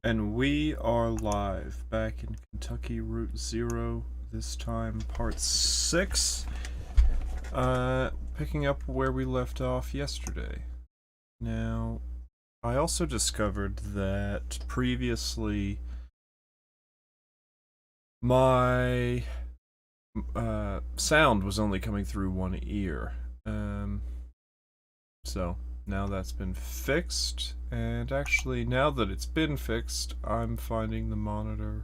And we are live back in Kentucky Route Zero, this time part 6. Picking up where we left off yesterday. Now, I also discovered that previously my sound was only coming through one ear. So now that's been fixed, and actually now that it's been fixed, I'm finding the monitor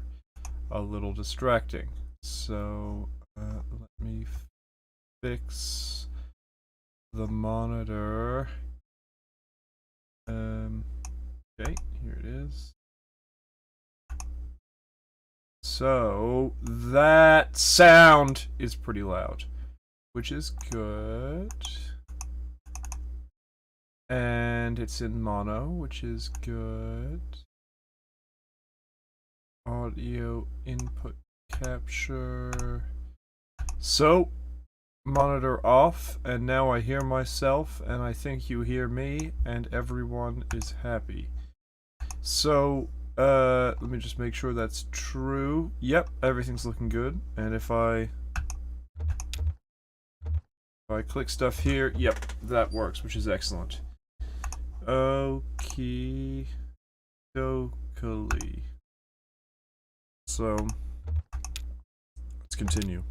a little distracting. So let me fix the monitor. Okay, here it is. So that sound is pretty loud, which is good. And it's in mono, which is good. Audio input capture. So, monitor off, and now I hear myself, and I think you hear me, and everyone is happy. So, let me just make sure that's true. Yep, everything's looking good. And if I click stuff here, yep, that works, which is excellent. Okie dokie. So, let's continue.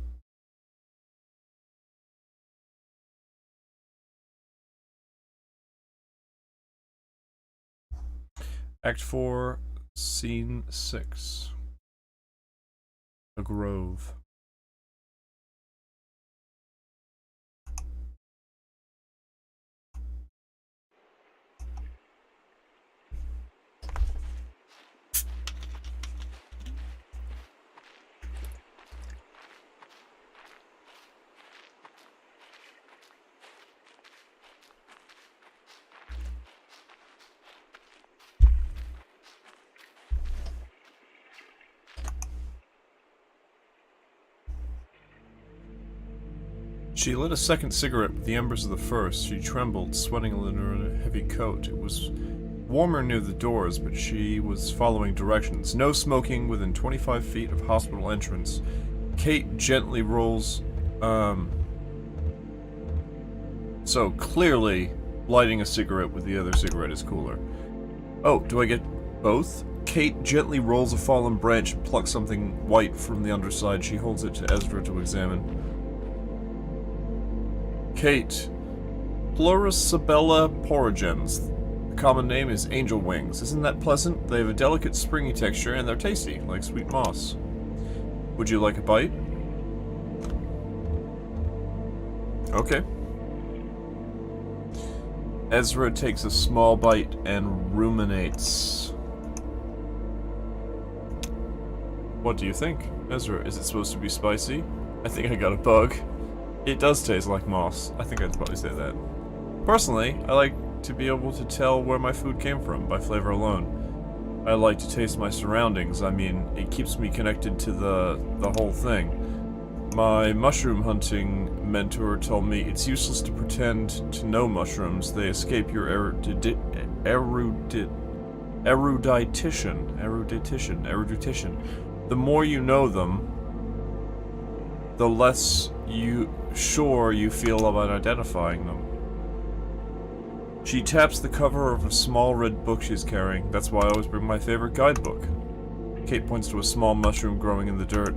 Act 4, Scene 6. A grove. She lit a second cigarette with the embers of the first. She trembled, sweating under a heavy coat. It was warmer near the doors, but she was following directions. No smoking within 25 feet of hospital entrance. Kate gently rolls, so clearly, lighting a cigarette with the other cigarette is cooler. Oh, do I get both? Kate gently rolls a fallen branch and plucks something white from the underside. She holds it to Ezra to examine. Kate. Pleurisabella porogens. The common name is angel wings. Isn't that pleasant? They have a delicate springy texture and they're tasty, like sweet moss. Would you like a bite? Okay. Ezra takes a small bite and ruminates. What do you think? Ezra, is it supposed to be spicy? I think I got a bug. It does taste like moss. I think I'd probably say that. Personally, I like to be able to tell where my food came from by flavor alone. I like to taste my surroundings. I mean, it keeps me connected to the whole thing. My mushroom hunting mentor told me it's useless to pretend to know mushrooms. They escape your erudition. The more you know them, the less sure you feel about identifying them. She taps the cover of a small red book she's carrying. That's why I always bring my favorite guidebook. Kate points to a small mushroom growing in the dirt.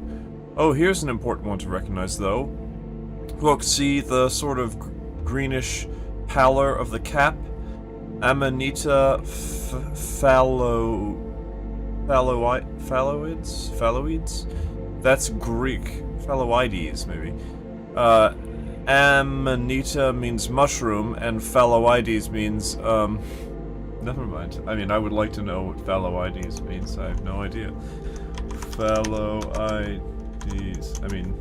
Oh, here's an important one to recognize, though. Look, see the sort of greenish pallor of the cap? Amanita phalloides? That's Greek. Phalloides, maybe. Amanita means mushroom, and phalloides means, never mind. I mean, I would like to know what phalloides means. I have no idea. Phalloides. I mean...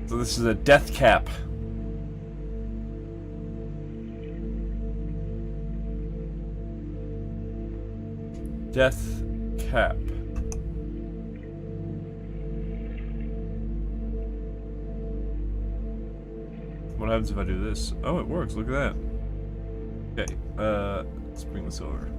So this is a death cap. Death cap. What happens if I do this? Oh, it works. Look at that. Okay. Let's bring this over.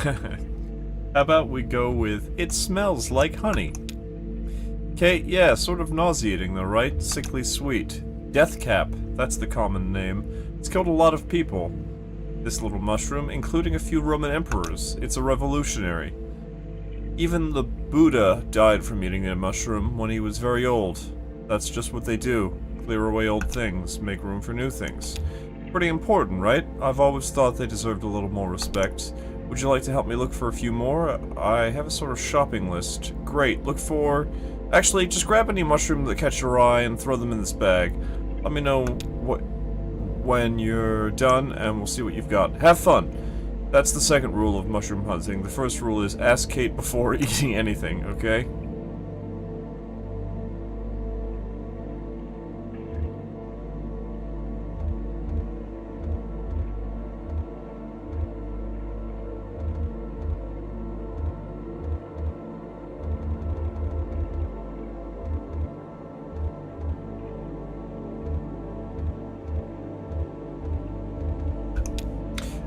How about we go with, it smells like honey. Kate, yeah, sort of nauseating though, right? Sickly sweet. Deathcap, that's the common name. It's killed a lot of people. This little mushroom, including a few Roman emperors. It's a revolutionary. Even the Buddha died from eating a mushroom when he was very old. That's just what they do. Clear away old things, make room for new things. Pretty important, right? I've always thought they deserved a little more respect. Would you like to help me look for a few more? I have a sort of shopping list. Great, look for... Actually, just grab any mushroom that catch your eye and throw them in this bag. Let me know when you're done, and we'll see what you've got. Have fun! That's the second rule of mushroom hunting. The first rule is ask Kate before eating anything, okay?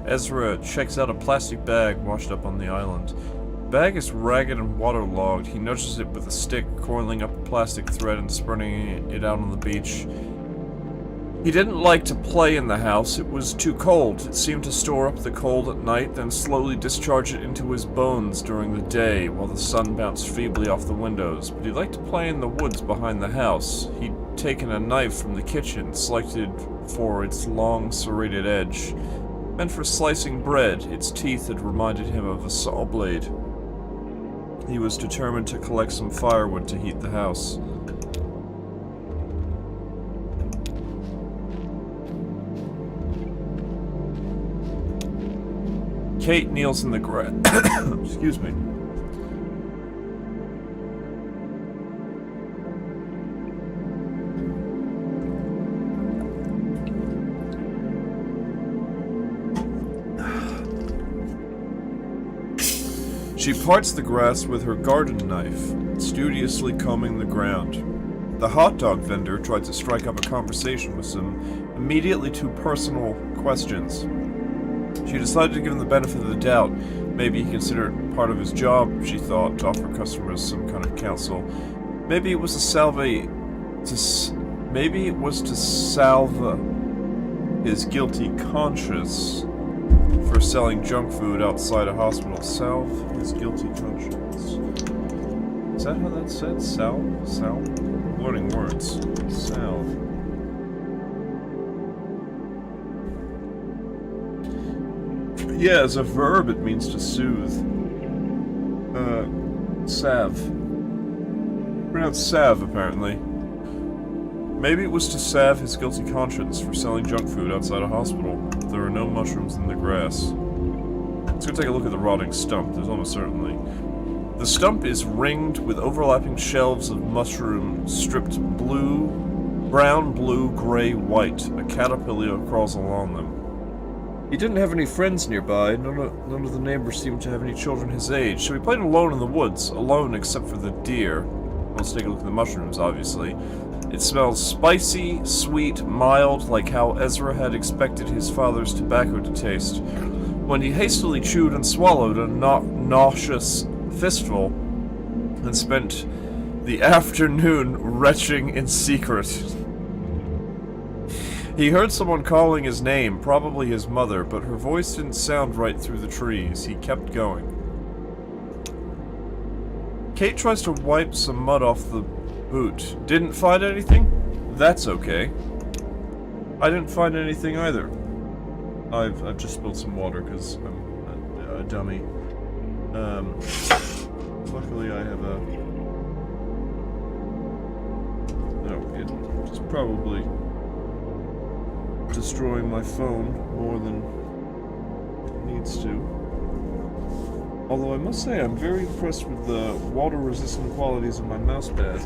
Ezra checks out a plastic bag washed up on the island. The bag is ragged and waterlogged. He nudges it with a stick, coiling up a plastic thread and spreading it out on the beach. He didn't like to play in the house. It was too cold. It seemed to store up the cold at night, then slowly discharge it into his bones during the day, while the sun bounced feebly off the windows. But he liked to play in the woods behind the house. He'd taken a knife from the kitchen, selected for its long, serrated edge. Meant for slicing bread, its teeth had reminded him of a saw blade. He was determined to collect some firewood to heat the house. Kate kneels in the grass. Excuse me. She parts the grass with her garden knife, studiously combing the ground. The hot dog vendor tried to strike up a conversation with some immediately too personal questions. She decided to give him the benefit of the doubt. Maybe he considered it part of his job, she thought, to offer customers some kind of counsel. Maybe it was to salve his guilty conscience for selling junk food outside a hospital. Salve his guilty conscience. Is that how that's said? Salve? Salve? Learning words. Salve. Yeah, as a verb, it means to soothe. Salve. Pronounced salve, apparently. Maybe it was to salve his guilty conscience for selling junk food outside a hospital. There are no mushrooms in the grass. Let's go take a look at the rotting stump. There's almost certainly. The stump is ringed with overlapping shelves of mushroom stripped blue, brown, blue, gray, white. A caterpillar crawls along them. He didn't have any friends nearby. None of the neighbors seemed to have any children his age, so he played alone in the woods, alone except for the deer. Let's take a look at the mushrooms, obviously. It smells spicy, sweet, mild, like how Ezra had expected his father's tobacco to taste. When he hastily chewed and swallowed a nauseous fistful, and spent the afternoon retching in secret. He heard someone calling his name, probably his mother, but her voice didn't sound right through the trees. He kept going. Kate tries to wipe some mud off the boot. Didn't find anything? That's okay. I didn't find anything either. I've just spilled some water because I'm a dummy. Luckily I have a... No, it's probably destroying my phone more than it needs to. Although I must say I'm very impressed with the water-resistant qualities of my mousepad.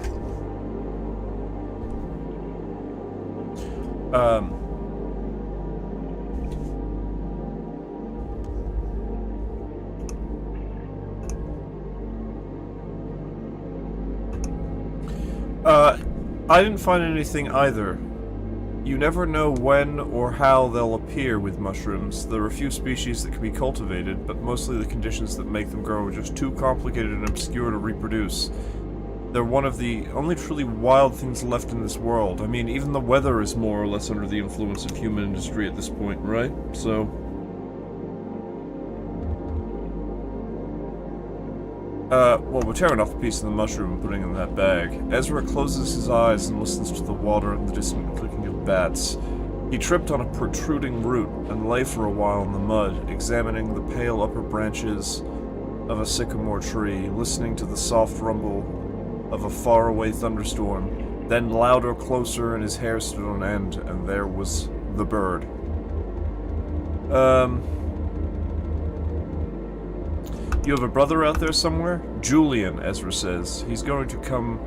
I didn't find anything either. You never know when or how they'll appear with mushrooms. There are a few species that can be cultivated, but mostly the conditions that make them grow are just too complicated and obscure to reproduce. They're one of the only truly wild things left in this world. I mean, even the weather is more or less under the influence of human industry at this point, right? So... well, we're tearing off a piece of the mushroom and putting it in that bag. Ezra closes his eyes and listens to the water and the distant clicking of bats. He tripped on a protruding root and lay for a while in the mud, examining the pale upper branches of a sycamore tree, listening to the soft rumble of a faraway thunderstorm, then louder, closer, and his hair stood on end, and there was the bird. You have a brother out there somewhere? Julian, Ezra says. He's going to come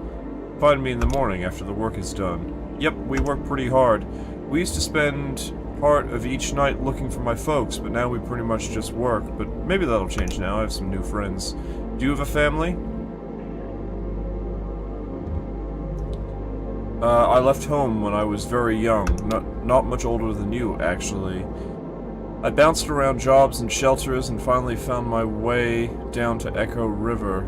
find me in the morning after the work is done. Yep, we work pretty hard. We used to spend part of each night looking for my folks, but now we pretty much just work. But maybe that'll change now. I have some new friends. Do you have a family? I left home when I was very young. Not much older than you, actually. I bounced around jobs and shelters and finally found my way down to Echo River.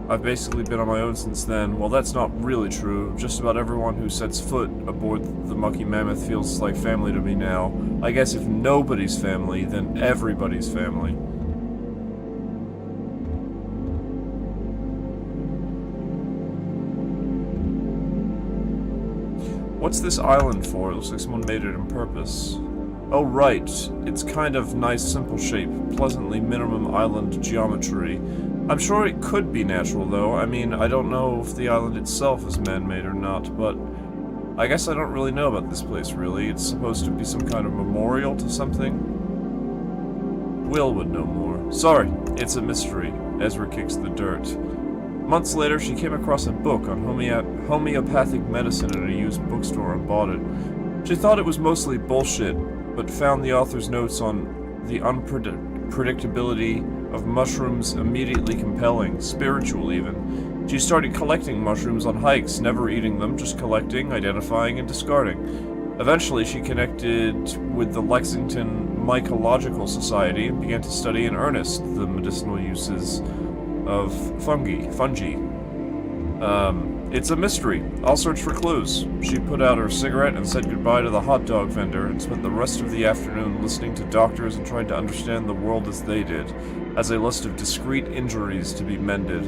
I've basically been on my own since then. Well, that's not really true. Just about everyone who sets foot aboard the Mucky Mammoth feels like family to me now. I guess if nobody's family, then everybody's family. What's this island for? It looks like someone made it on purpose. Oh, right. It's kind of nice, simple shape. Pleasantly minimum island geometry. I'm sure it could be natural, though. I mean, I don't know if the island itself is man-made or not, but I guess I don't really know about this place, really. It's supposed to be some kind of memorial to something. Will would know more. Sorry, it's a mystery. Ezra kicks the dirt. Months later, she came across a book on homeopathic medicine at a used bookstore and bought it. She thought it was mostly bullshit, but found the author's notes on the unpredictability of mushrooms immediately compelling, spiritual even. She started collecting mushrooms on hikes, never eating them, just collecting, identifying, and discarding. Eventually, she connected with the Lexington Mycological Society and began to study in earnest the medicinal uses of fungi. It's a mystery. I'll search for clues. She put out her cigarette and said goodbye to the hot dog vendor and spent the rest of the afternoon listening to doctors and trying to understand the world as they did, as a list of discrete injuries to be mended.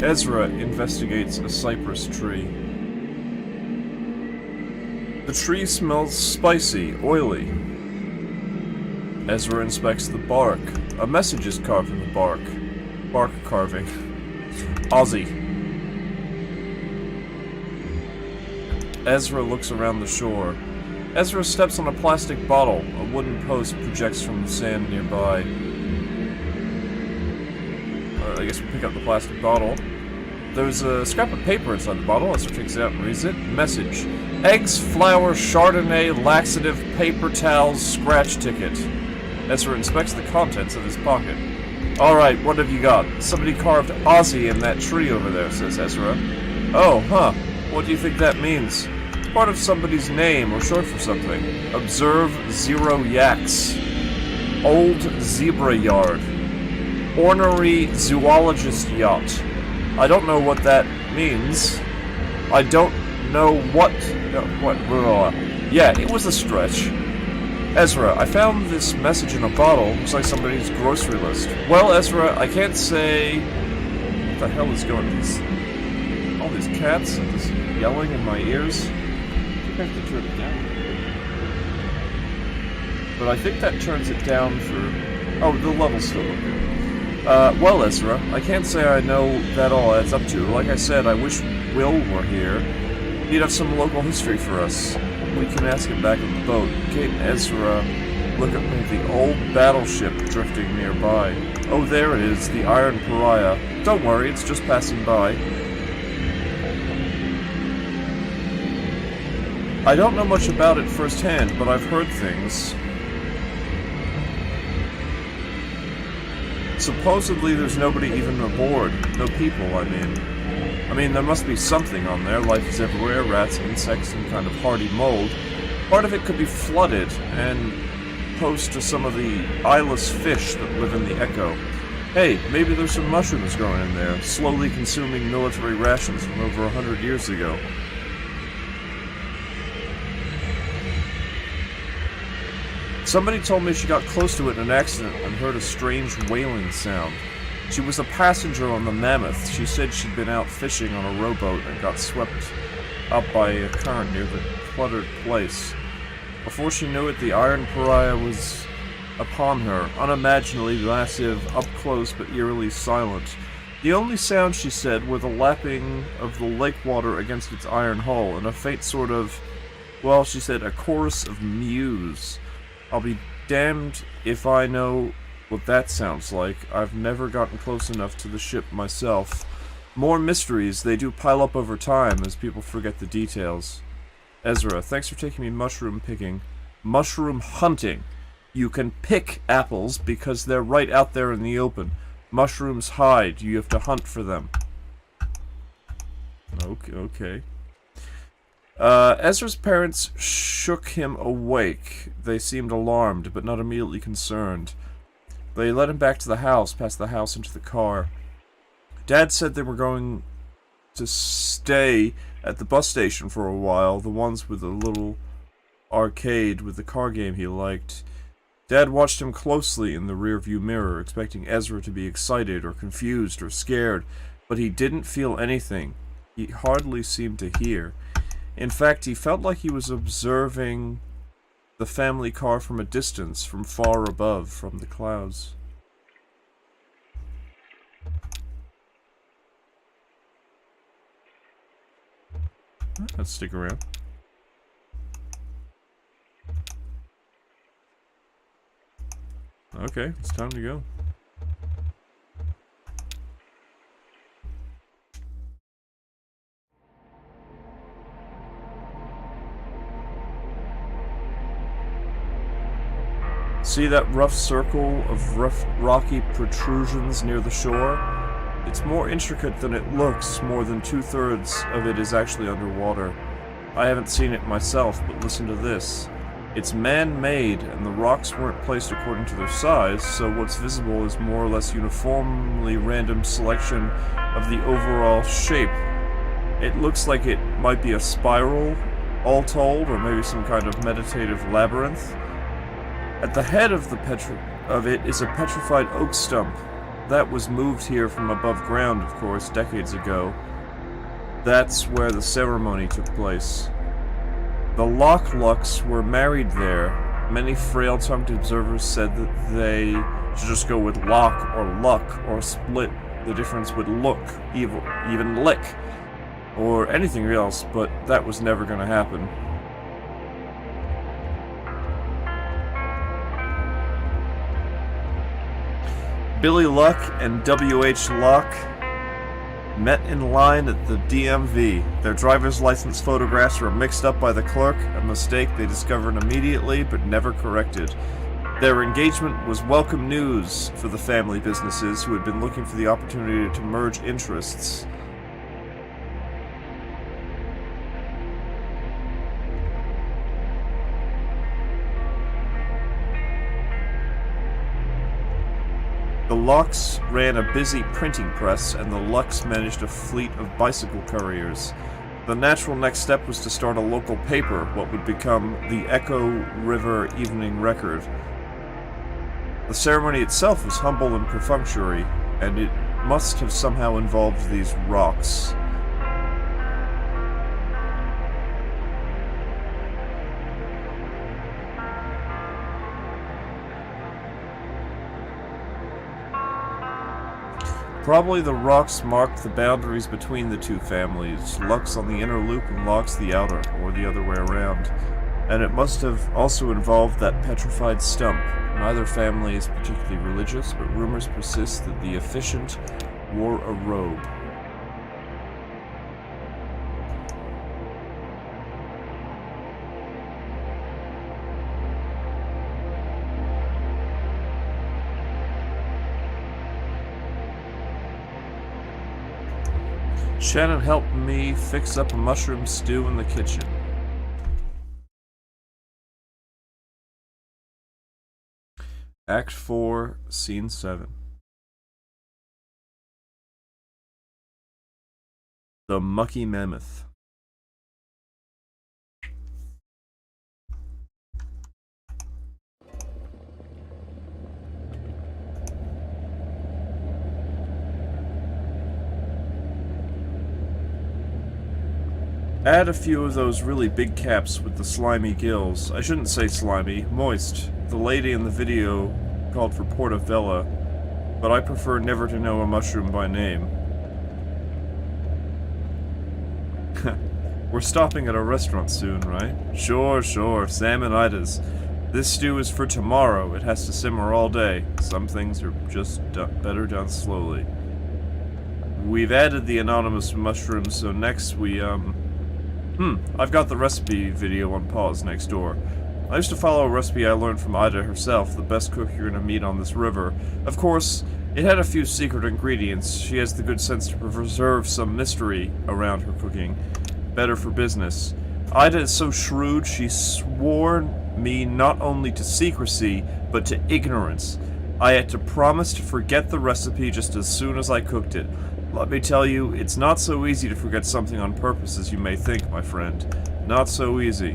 Ezra investigates a cypress tree. The tree smells spicy, oily. Ezra inspects the bark. A message is carved in the bark. Bark carving. Ozzy. Ezra looks around the shore. Ezra steps on a plastic bottle. A wooden post projects from the sand nearby. I guess we pick up the plastic bottle. There's a scrap of paper inside the bottle. Ezra takes it out and reads it. Message. Eggs, flour, Chardonnay, laxative, paper towels, scratch ticket. Ezra inspects the contents of his pocket. Alright, what have you got? Somebody carved Ozzy in that tree over there, says Ezra. Oh, huh. What do you think that means? Part of somebody's name, or short for something. Observe 0 yaks. Old zebra yard. Ornery zoologist yacht. I don't know what that means. I don't know what... Yeah, it was a stretch. Ezra, I found this message in a bottle. Looks like somebody's grocery list. Well, Ezra, I can't say... What the hell is going on? All these cats and this yelling in my ears. I think I have to turn it down. But I think that turns it down for... Oh, the level's still okay. Well, Ezra, I can't say I know that all adds up to. Like I said, I wish Will were here. He'd have some local history for us. We can ask him back on the boat. Kate and Ezra look at the old battleship drifting nearby. Oh, there it is, the Iron Pariah. Don't worry, it's just passing by. I don't know much about it firsthand, but I've heard things. Supposedly there's nobody even aboard. No people, I mean, there must be something on there. Life is everywhere, rats, insects, and kind of hardy mold. Part of it could be flooded, and host to some of the eyeless fish that live in the Echo. Hey, maybe there's some mushrooms growing in there, slowly consuming military rations from over 100 years ago. Somebody told me she got close to it in an accident and heard a strange wailing sound. She was a passenger on the Mammoth. She said she'd been out fishing on a rowboat and got swept up by a current near the cluttered place. Before she knew it, the Iron Pariah was upon her, unimaginably massive, up close but eerily silent. The only sound, she said, were the lapping of the lake water against its iron hull, and a faint sort of, well, she said, a chorus of mews. I'll be damned if I know what that sounds like. I've never gotten close enough to the ship myself. More mysteries, they do pile up over time as people forget the details. Ezra, thanks for taking me mushroom picking. Mushroom hunting. You can pick apples because they're right out there in the open. Mushrooms hide. You have to hunt for them. Okay. Ezra's parents shook him awake. They seemed alarmed, but not immediately concerned. They led him back to the house, past the house into the car. Dad said they were going to stay at the bus station for a while, the ones with the little arcade with the car game he liked. Dad watched him closely in the rearview mirror, expecting Ezra to be excited or confused or scared, but he didn't feel anything. He hardly seemed to hear. In fact, he felt like he was observing the family car from a distance, from far above, from the clouds. Let's stick around. Okay, it's time to go. See that rough circle of rough rocky protrusions near the shore? It's more intricate than it looks. More than 2/3 of it is actually underwater. I haven't seen it myself, but listen to this. It's man-made, and the rocks weren't placed according to their size, so what's visible is more or less uniformly random selection of the overall shape. It looks like it might be a spiral, all told, or maybe some kind of meditative labyrinth. At the head of it is a petrified oak stump. that was moved here from above ground, of course, decades ago. That's where the ceremony took place. The Lock-Lucks were married there. Many frail-tongued observers said that they should just go with lock or luck or split the difference with look, even lick, or anything else, but that was never going to happen. Billy Luck and W.H. Locke met in line at the DMV. Their driver's license photographs were mixed up by the clerk, a mistake they discovered immediately but never corrected. Their engagement was welcome news for the family businesses who had been looking for the opportunity to merge interests. The Locks ran a busy printing press, and the Lucks managed a fleet of bicycle couriers. The natural next step was to start a local paper, what would become the Echo River Evening Record. The ceremony itself was humble and perfunctory, and it must have somehow involved these rocks. Probably the rocks marked the boundaries between the two families, Lux on the inner loop and Locks the outer, or the other way around. And it must have also involved that petrified stump. Neither family is particularly religious, but rumors persist that the officiant wore a robe. Shannon helped me fix up a mushroom stew in the kitchen. Act 4, Scene 7. The Mucky Mammoth. Add a few of those really big caps with the slimy gills. I shouldn't say slimy, moist. The lady in the video called for portobello, but I prefer never to know a mushroom by name. We're stopping at a restaurant soon, right? Sure, Sam and Ida's. This stew is for tomorrow. It has to simmer all day. Some things are just better done slowly. We've added the anonymous mushrooms, so next we, I've got the recipe video on pause next door. I used to follow a recipe I learned from Ida herself, the best cook you're gonna meet on this river. Of course, it had a few secret ingredients. She has the good sense to preserve some mystery around her cooking. Better for business. Ida is so shrewd, she swore me not only to secrecy, but to ignorance. I had to promise to forget the recipe just as soon as I cooked it. Let me tell you, it's not so easy to forget something on purpose as you may think, my friend. Not so easy.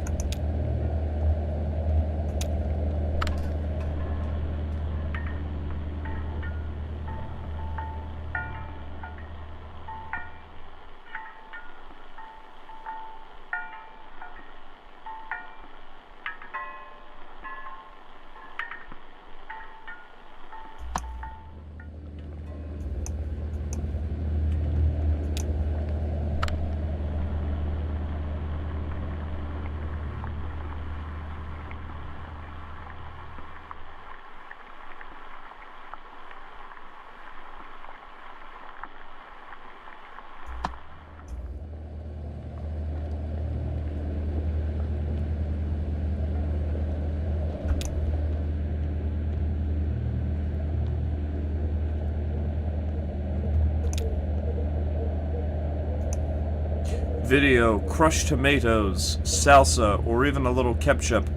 Video, crushed tomatoes, salsa, or even a little ketchup.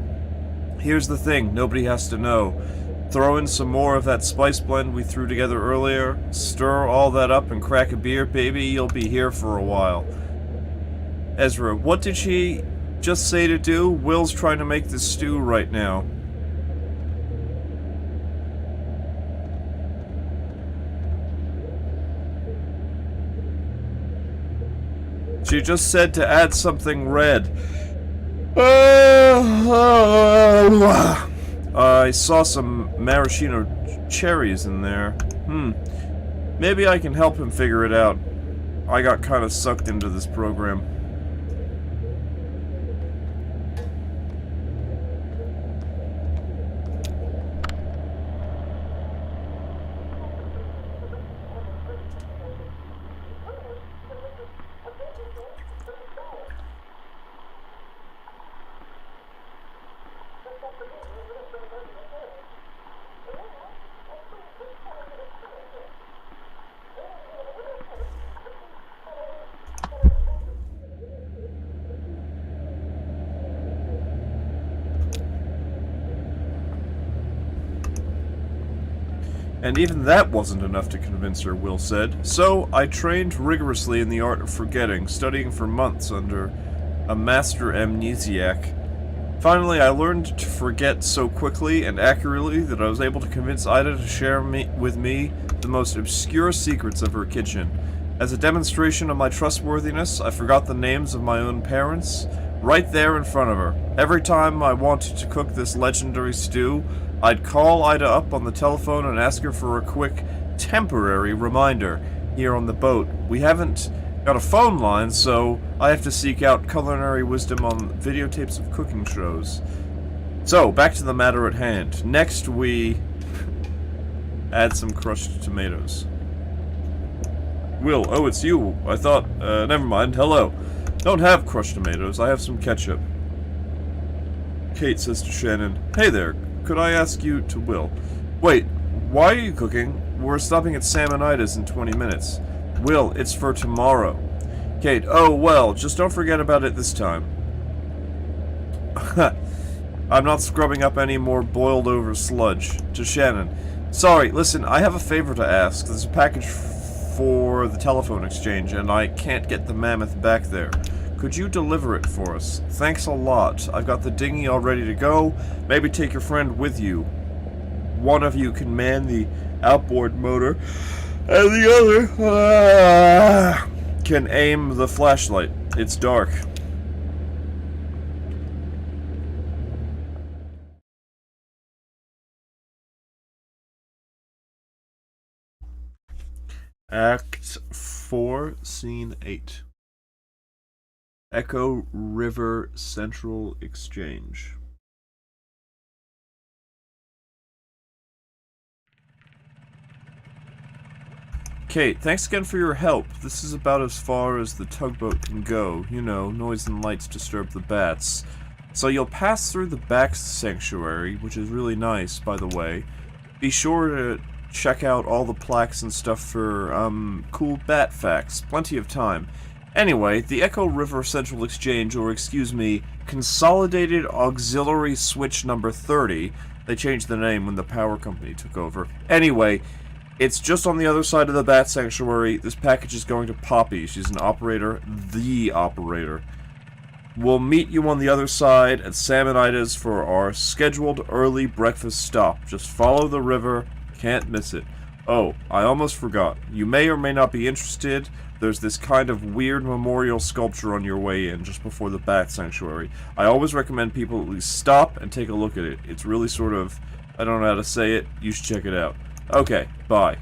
Here's the thing, nobody has to know. Throw in some more of that spice blend we threw together earlier, stir all that up and crack a beer, baby, you'll be here for a while. Ezra, what did she just say to do? Will's trying to make this stew right now. She just said to add something red. I saw some maraschino cherries in there. Maybe I can help him figure it out. I got kind of sucked into this program. And even that wasn't enough to convince her, Will said. So, I trained rigorously in the art of forgetting, studying for months under a master amnesiac. Finally, I learned to forget so quickly and accurately that I was able to convince Ida to share with me the most obscure secrets of her kitchen. As a demonstration of my trustworthiness, I forgot the names of my own parents, right there in front of her. Every time I wanted to cook this legendary stew, I'd call Ida up on the telephone and ask her for a quick, temporary reminder. Here on the boat, we haven't got a phone line, so I have to seek out culinary wisdom on videotapes of cooking shows. So, back to the matter at hand. Next, we add some crushed tomatoes. Will, oh, it's you. I thought, never mind. Hello. Don't have crushed tomatoes. I have some ketchup. Kate says to Shannon, hey there. Could I ask you to Will? Wait, why are you cooking? We're stopping at Sam and Ida's in 20 minutes. Will, it's for tomorrow. Kate, oh well, just don't forget about it this time. I'm not scrubbing up any more boiled over sludge. To Shannon, sorry, listen, I have a favor to ask. There's a package for the telephone exchange and I can't get the mammoth back there. Could you deliver it for us? Thanks a lot. I've got the dinghy all ready to go. Maybe take your friend with you. One of you can man the outboard motor, and the other can aim the flashlight. It's dark. Act 4, Scene 8. Echo River Central Exchange. Kate, thanks again for your help. This is about as far as the tugboat can go. You know, noise and lights disturb the bats. So you'll pass through the back sanctuary, which is really nice, by the way. Be sure to check out all the plaques and stuff for, cool bat facts. Plenty of time. Anyway, the Echo River Central Exchange, or excuse me, Consolidated Auxiliary Switch number 30, they changed the name when the power company took over. Anyway, it's just on the other side of the Bat Sanctuary. This package is going to Poppy. She's an operator, the operator. We'll meet you on the other side at Sam and Ida's for our scheduled early breakfast stop. Just follow the river, can't miss it. Oh, I almost forgot. You may or may not be interested. There's this kind of weird memorial sculpture on your way in, just before the Bat Sanctuary. I always recommend people at least stop and take a look at it. It's really sort of, I don't know how to say it, you should check it out. Okay, bye.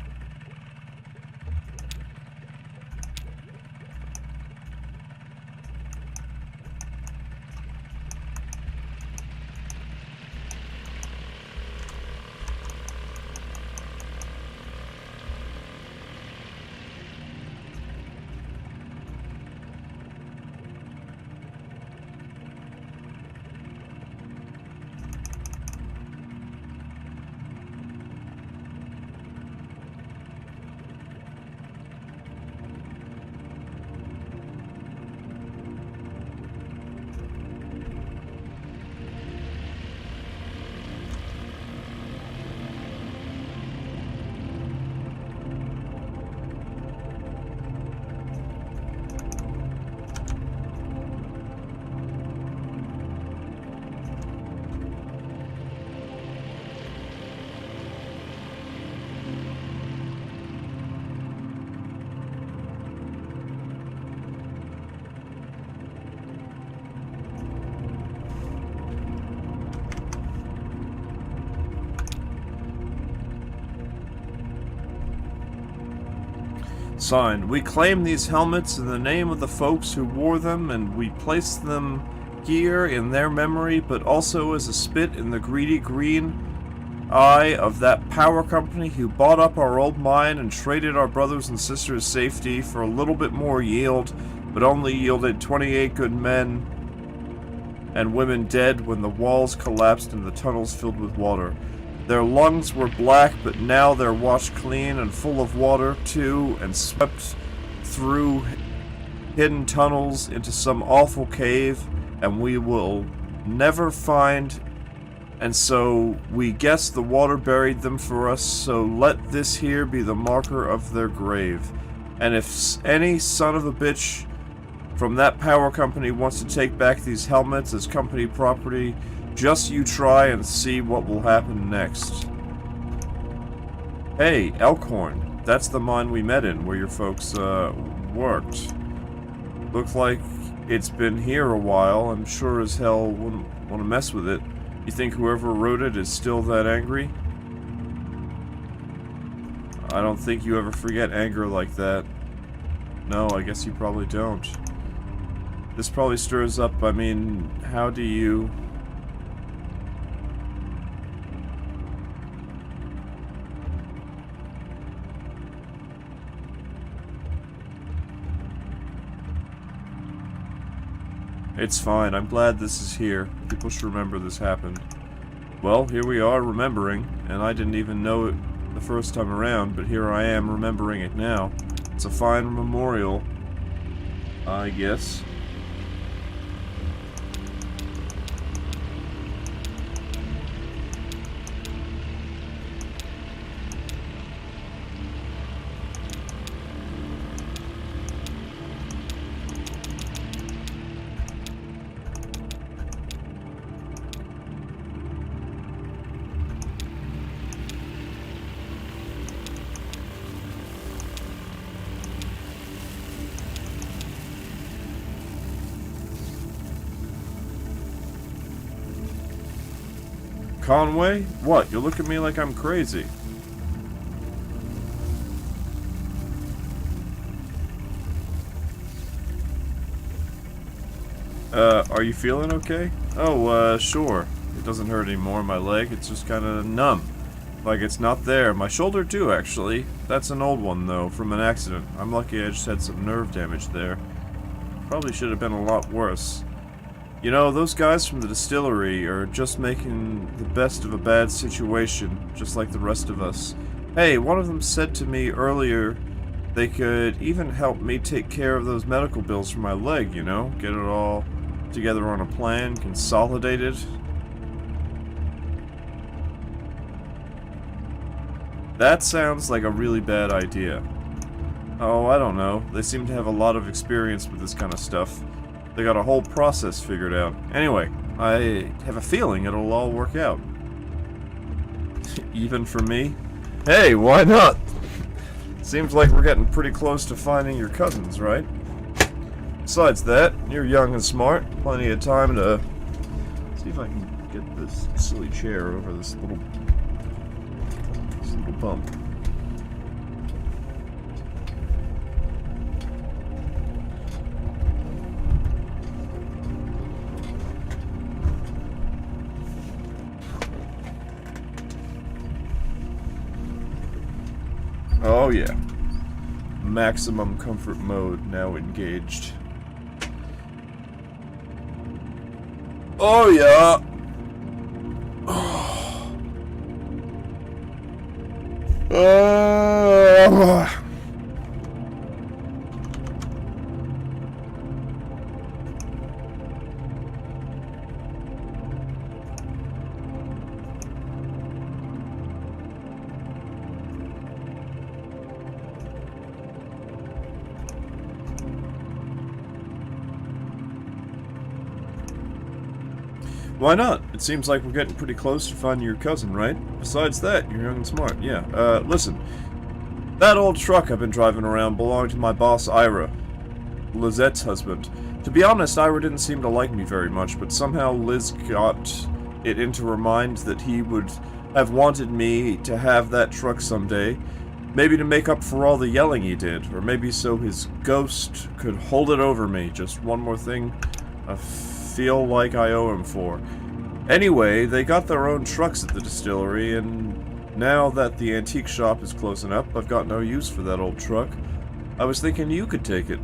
Signed, we claim these helmets in the name of the folks who wore them, and we place them here in their memory, but also as a spit in the greedy green eye of that power company who bought up our old mine and traded our brothers and sisters' safety for a little bit more yield, but only yielded 28 good men and women dead when the walls collapsed and the tunnels filled with water. Their lungs were black, but now they're washed clean and full of water, too, and swept through hidden tunnels into some awful cave, and we will never find. And so we guess the water buried them for us, so let this here be the marker of their grave. And if any son of a bitch from that power company wants to take back these helmets as company property, just you try and see what will happen next. Hey, Elkhorn. That's the mine we met in, where your folks, worked. Looks like it's been here a while, and sure as hell wouldn't want to mess with it. You think whoever wrote it is still that angry? I don't think you ever forget anger like that. No, I guess you probably don't. This probably stirs up, I mean, how do you... It's fine, I'm glad this is here. People should remember this happened. Well, here we are remembering, and I didn't even know it the first time around, but here I am remembering it now. It's a fine memorial, I guess. Conway? What? You look at me like I'm crazy. Are you feeling okay? Oh, sure. It doesn't hurt anymore, my leg. It's just kinda numb. Like it's not there. My shoulder too, actually. That's an old one, though, from an accident. I'm lucky I just had some nerve damage there. Probably should have been a lot worse. You know, those guys from the distillery are just making the best of a bad situation, just like the rest of us. Hey, one of them said to me earlier they could even help me take care of those medical bills for my leg, you know? Get it all together on a plan, consolidate it. That sounds like a really bad idea. Oh, I don't know. They seem to have a lot of experience with this kind of stuff. They got a whole process figured out. Anyway, I have a feeling it'll all work out. Even for me? Hey, why not? Seems like we're getting pretty close to finding your cousins, right? Besides that, you're young and smart. Plenty of time to... see if I can get this silly chair over this little bump. Oh yeah. Maximum comfort mode now engaged. Oh yeah. Why not? It seems like we're getting pretty close to finding your cousin, right? Besides that, you're young and smart. Yeah, listen. That old truck I've been driving around belonged to my boss, Ira. Lizette's husband. To be honest, Ira didn't seem to like me very much, but somehow Liz got it into her mind that he would have wanted me to have that truck someday. Maybe to make up for all the yelling he did, or maybe so his ghost could hold it over me. Just one more thing I feel like I owe him for. Anyway, they got their own trucks at the distillery, and now that the antique shop is closing up, I've got no use for that old truck. I was thinking you could take it.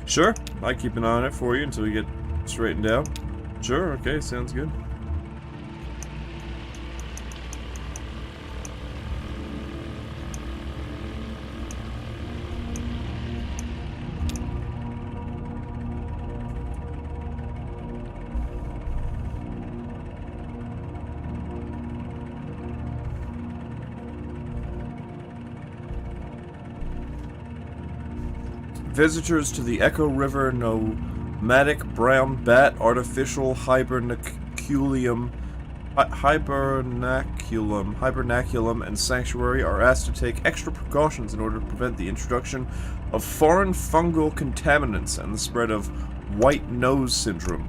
Sure, I keep an eye on it for you until we get straightened out. Sure, okay, sounds good. Visitors to the Echo River nomadic brown bat artificial hibernaculum and sanctuary are asked to take extra precautions in order to prevent the introduction of foreign fungal contaminants and the spread of white nose syndrome.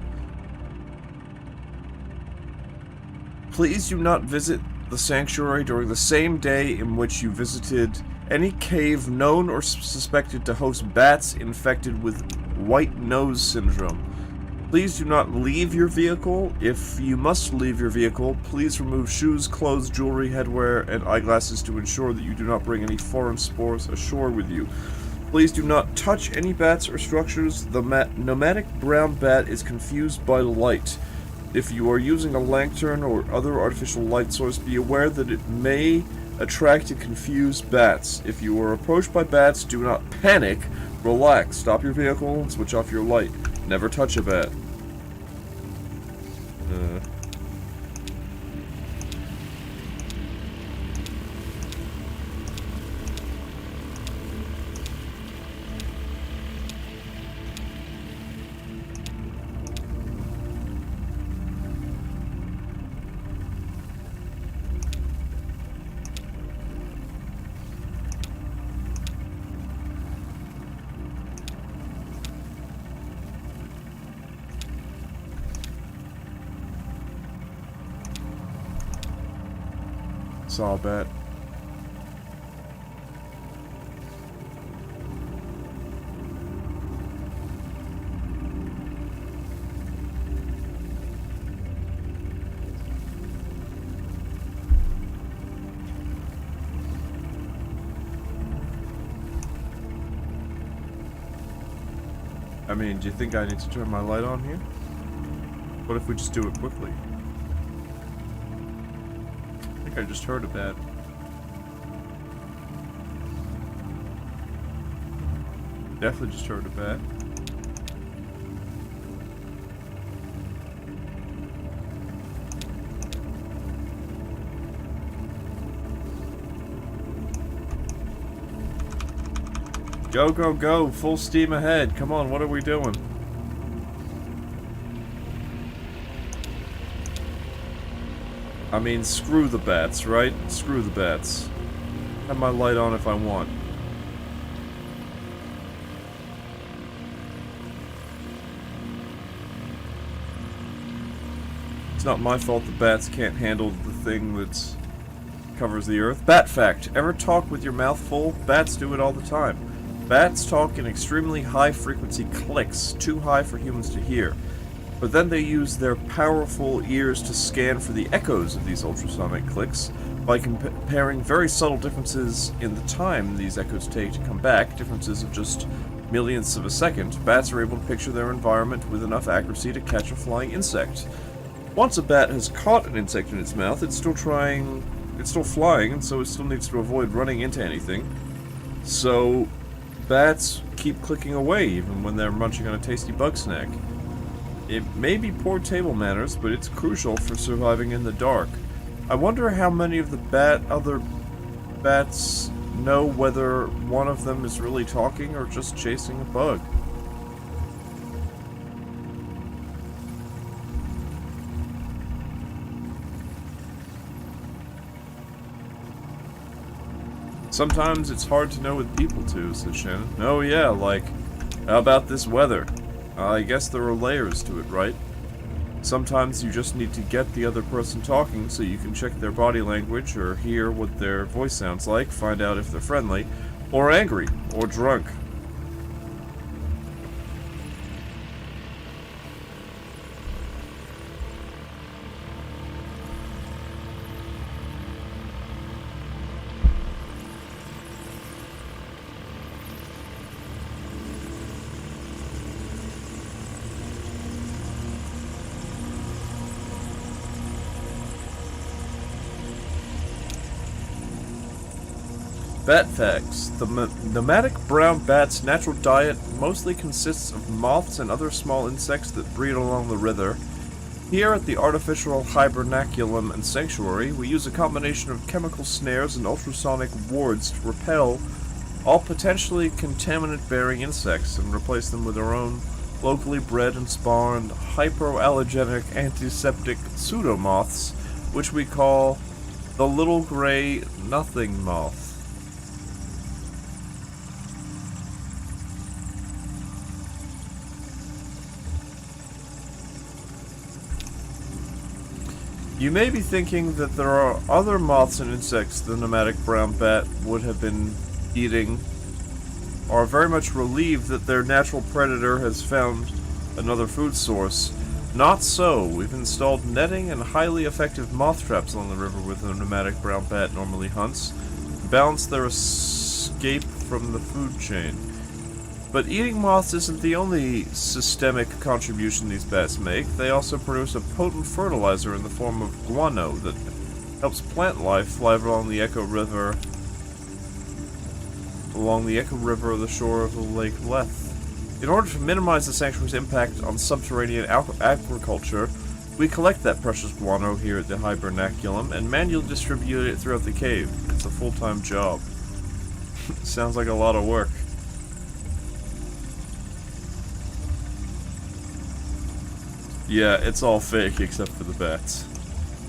Please do not visit the sanctuary during the same day in which you visited any cave known or suspected to host bats infected with white nose syndrome. Please do not leave your vehicle. If you must leave your vehicle, please remove shoes, clothes, jewelry, headwear, and eyeglasses to ensure that you do not bring any foreign spores ashore with you. Please do not touch any bats or structures. The nomadic brown bat is confused by light. If you are using a lantern or other artificial light source, be aware that it may attract and confuse bats. If you are approached by bats, do not panic. Relax. Stop your vehicle and switch off your light. Never touch a bat. Saw a bat. I mean, do you think I need to turn my light on here? What if we just do it quickly? I just heard a bat. Definitely just heard a bat. Go, go, go! Full steam ahead! Come on, what are we doing? I mean, screw the bats, right? Screw the bats. Have my light on if I want. It's not my fault the bats can't handle the thing that covers the earth. Bat fact. Ever talk with your mouth full? Bats do it all the time. Bats talk in extremely high-frequency clicks, too high for humans to hear. But then they use their powerful ears to scan for the echoes of these ultrasonic clicks. By comparing very subtle differences in the time these echoes take to come back, differences of just millionths of a second, bats are able to picture their environment with enough accuracy to catch a flying insect. Once a bat has caught an insect in its mouth, it's still flying, and so it still needs to avoid running into anything. So, bats keep clicking away even when they're munching on a tasty bug snack. It may be poor table manners, but it's crucial for surviving in the dark. I wonder how many of the other bats know whether one of them is really talking or just chasing a bug. Sometimes it's hard to know with people too, said Shannon. Oh yeah, like, how about this weather? I guess there are layers to it, right? Sometimes you just need to get the other person talking so you can check their body language or hear what their voice sounds like, find out if they're friendly, or angry, or drunk. Bat facts. The nomadic brown bat's natural diet mostly consists of moths and other small insects that breed along the river. Here at the artificial hibernaculum and sanctuary, we use a combination of chemical snares and ultrasonic wards to repel all potentially contaminant-bearing insects and replace them with our own locally bred and spawned hypoallergenic antiseptic pseudomoths, which we call the little gray nothing moth. You may be thinking that there are other moths and insects the nomadic brown bat would have been eating, or are very much relieved that their natural predator has found another food source. Not so. We've installed netting and highly effective moth traps along the river where the nomadic brown bat normally hunts, to balance their escape from the food chain. But eating moths isn't the only systemic contribution these bats make. They also produce a potent fertilizer in the form of guano that helps plant life thrive along the Echo River of the shore of the Lake Leth. In order to minimize the sanctuary's impact on subterranean agriculture, we collect that precious guano here at the Hibernaculum and manually distribute it throughout the cave. It's a full-time job. Sounds like a lot of work. Yeah, it's all fake except for the bats.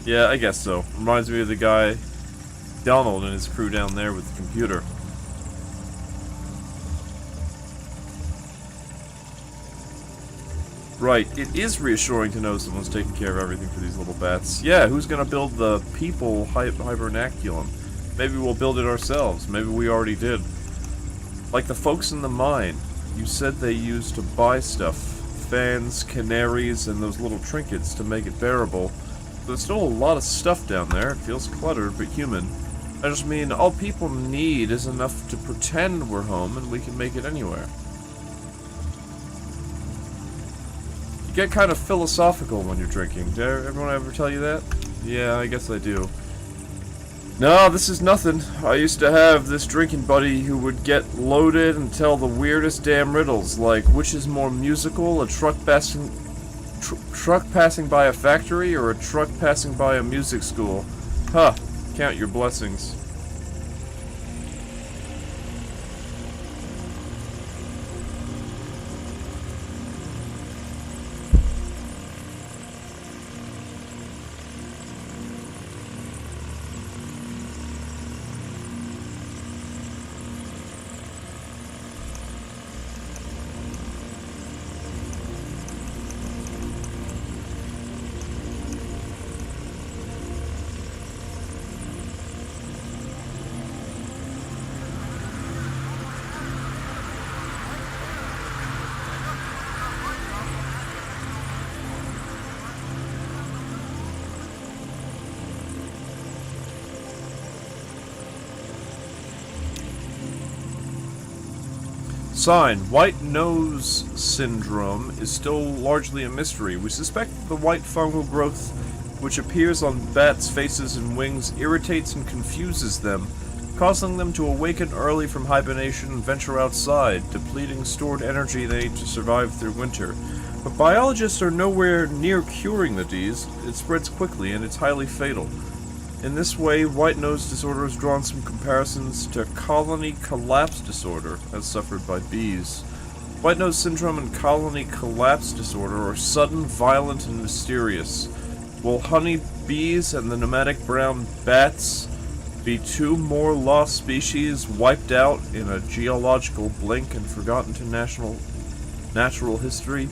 Yeah, I guess so. Reminds me of the guy, Donald, and his crew down there with the computer. Right, it is reassuring to know someone's taking care of everything for these little bats. Yeah, who's gonna build the people hibernaculum? Maybe we'll build it ourselves. Maybe we already did. Like the folks in the mine. You said they used to buy stuff. Fans, canaries, and those little trinkets to make it bearable. There's still a lot of stuff down there. It feels cluttered, but human. I just mean, all people need is enough to pretend we're home, and we can make it anywhere. You get kind of philosophical when you're drinking. Did everyone ever tell you that? Yeah, I guess I do. No, this is nothing. I used to have this drinking buddy who would get loaded and tell the weirdest damn riddles, like which is more musical, a truck passing by a factory or a truck passing by a music school. Huh, count your blessings. Sign: White Nose Syndrome is still largely a mystery. We suspect that the white fungal growth which appears on bats' faces and wings irritates and confuses them, causing them to awaken early from hibernation and venture outside, depleting stored energy they need to survive through winter. But biologists are nowhere near curing the disease. It spreads quickly and it's highly fatal. In this way, white nose disorder has drawn some comparisons to colony collapse disorder, as suffered by bees. White nose syndrome and colony collapse disorder are sudden, violent, and mysterious. Will honey bees and the nomadic brown bats Be 2 more lost species wiped out in a geological blink and forgotten to natural history?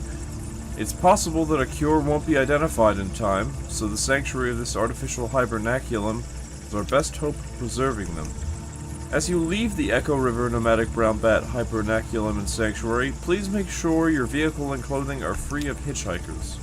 It's possible that a cure won't be identified in time, so the sanctuary of this artificial hibernaculum is our best hope of preserving them. As you leave the Echo River Nomadic Brown Bat Hibernaculum and Sanctuary, please make sure your vehicle and clothing are free of hitchhikers.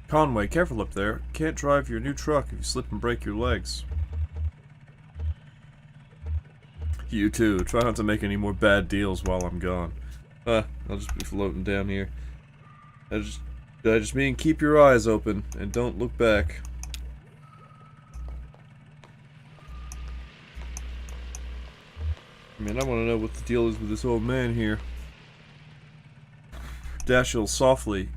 Conway, careful up there. Can't drive your new truck if you slip and break your legs. You too. Try not to make any more bad deals while I'm gone. I'll just be floating down here. I just mean keep your eyes open and don't look back. I mean, I want to know what the deal is with this old man here. Dashiell softly.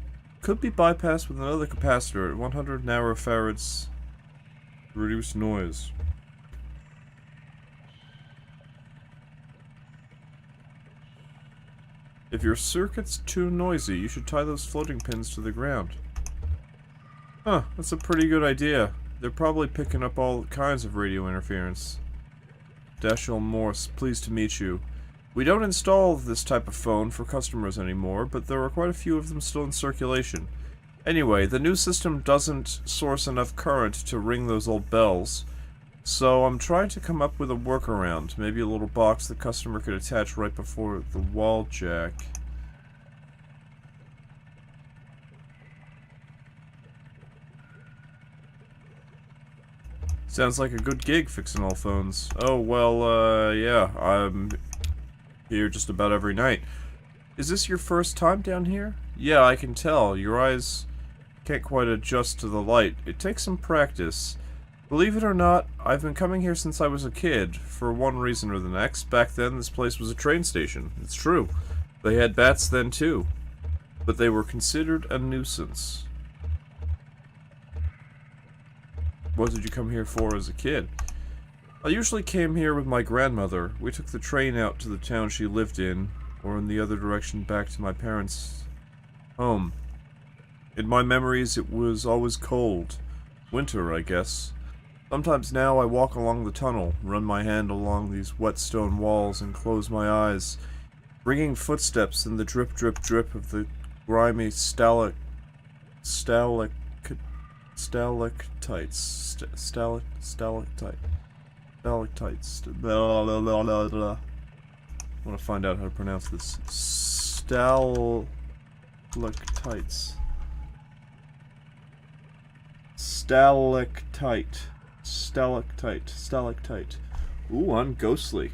Could be bypassed with another capacitor at 100 narrowfarads to reduce noise. If your circuit's too noisy, you should tie those floating pins to the ground. Huh, that's a pretty good idea. They're probably picking up all kinds of radio interference. Dashiell Morse, pleased to meet you. We don't install this type of phone for customers anymore, but there are quite a few of them still in circulation. Anyway, the new system doesn't source enough current to ring those old bells, so I'm trying to come up with a workaround. Maybe a little box the customer could attach right before the wall jack. Sounds like a good gig fixing all phones. Oh, well, yeah, I'm here just about every night. Is this your first time down here? Yeah, I can tell. Your eyes can't quite adjust to the light. It takes some practice. Believe it or not, I've been coming here since I was a kid, for one reason or the next. Back then, this place was a train station. It's true. They had bats then, too. But they were considered a nuisance. What did you come here for as a kid? I usually came here with my grandmother. We took the train out to the town she lived in, or in the other direction back to my parents' home. In my memories, it was always cold. Winter, I guess. Sometimes now I walk along the tunnel, run my hand along these wet stone walls, and close my eyes, bringing footsteps in the drip, drip, drip of the grimy stalactites. Blah, blah, blah, blah, blah. I want to find out how to pronounce this. Stalactites. Stalactite. Stalactite. Stalactite. Ooh, I'm ghostly.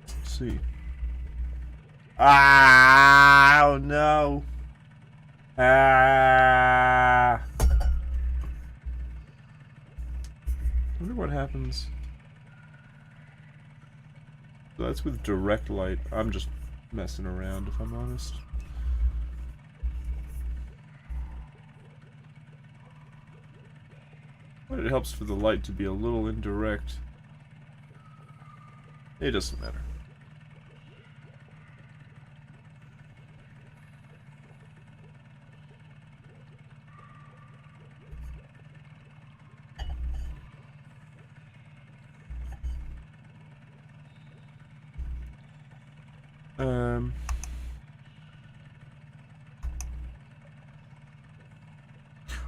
Let's see. Ah! Oh no! Ah! I wonder what happens. So that's with direct light. I'm just messing around, if I'm honest. But it helps for the light to be a little indirect. It doesn't matter.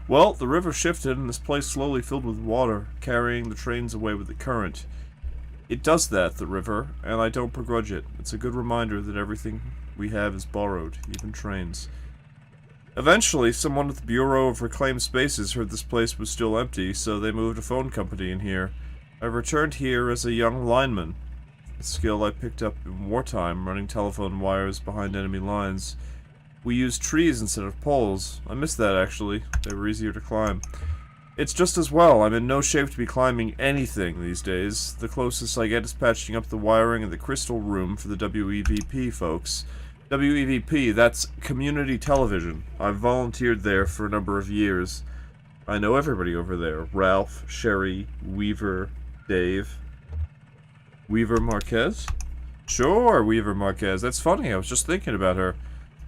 Well, the river shifted and this place slowly filled with water, carrying the trains away with the current. It does that, the river, and I don't begrudge it. It's a good reminder that everything we have is borrowed, even trains. Eventually, someone at the Bureau of Reclaimed Spaces heard this place was still empty, so they moved a phone company in here. I returned here as a young lineman, a skill I picked up in wartime, running telephone wires behind enemy lines. We used trees instead of poles. I missed that, actually. They were easier to climb. It's just as well. I'm in no shape to be climbing anything these days. The closest I get is patching up the wiring in the crystal room for the WEVP folks. WEVP, that's community television. I've volunteered there for a number of years. I know everybody over there. Ralph, Sherry, Weaver, Dave. Weaver Marquez? Sure, Weaver Marquez. That's funny, I was just thinking about her.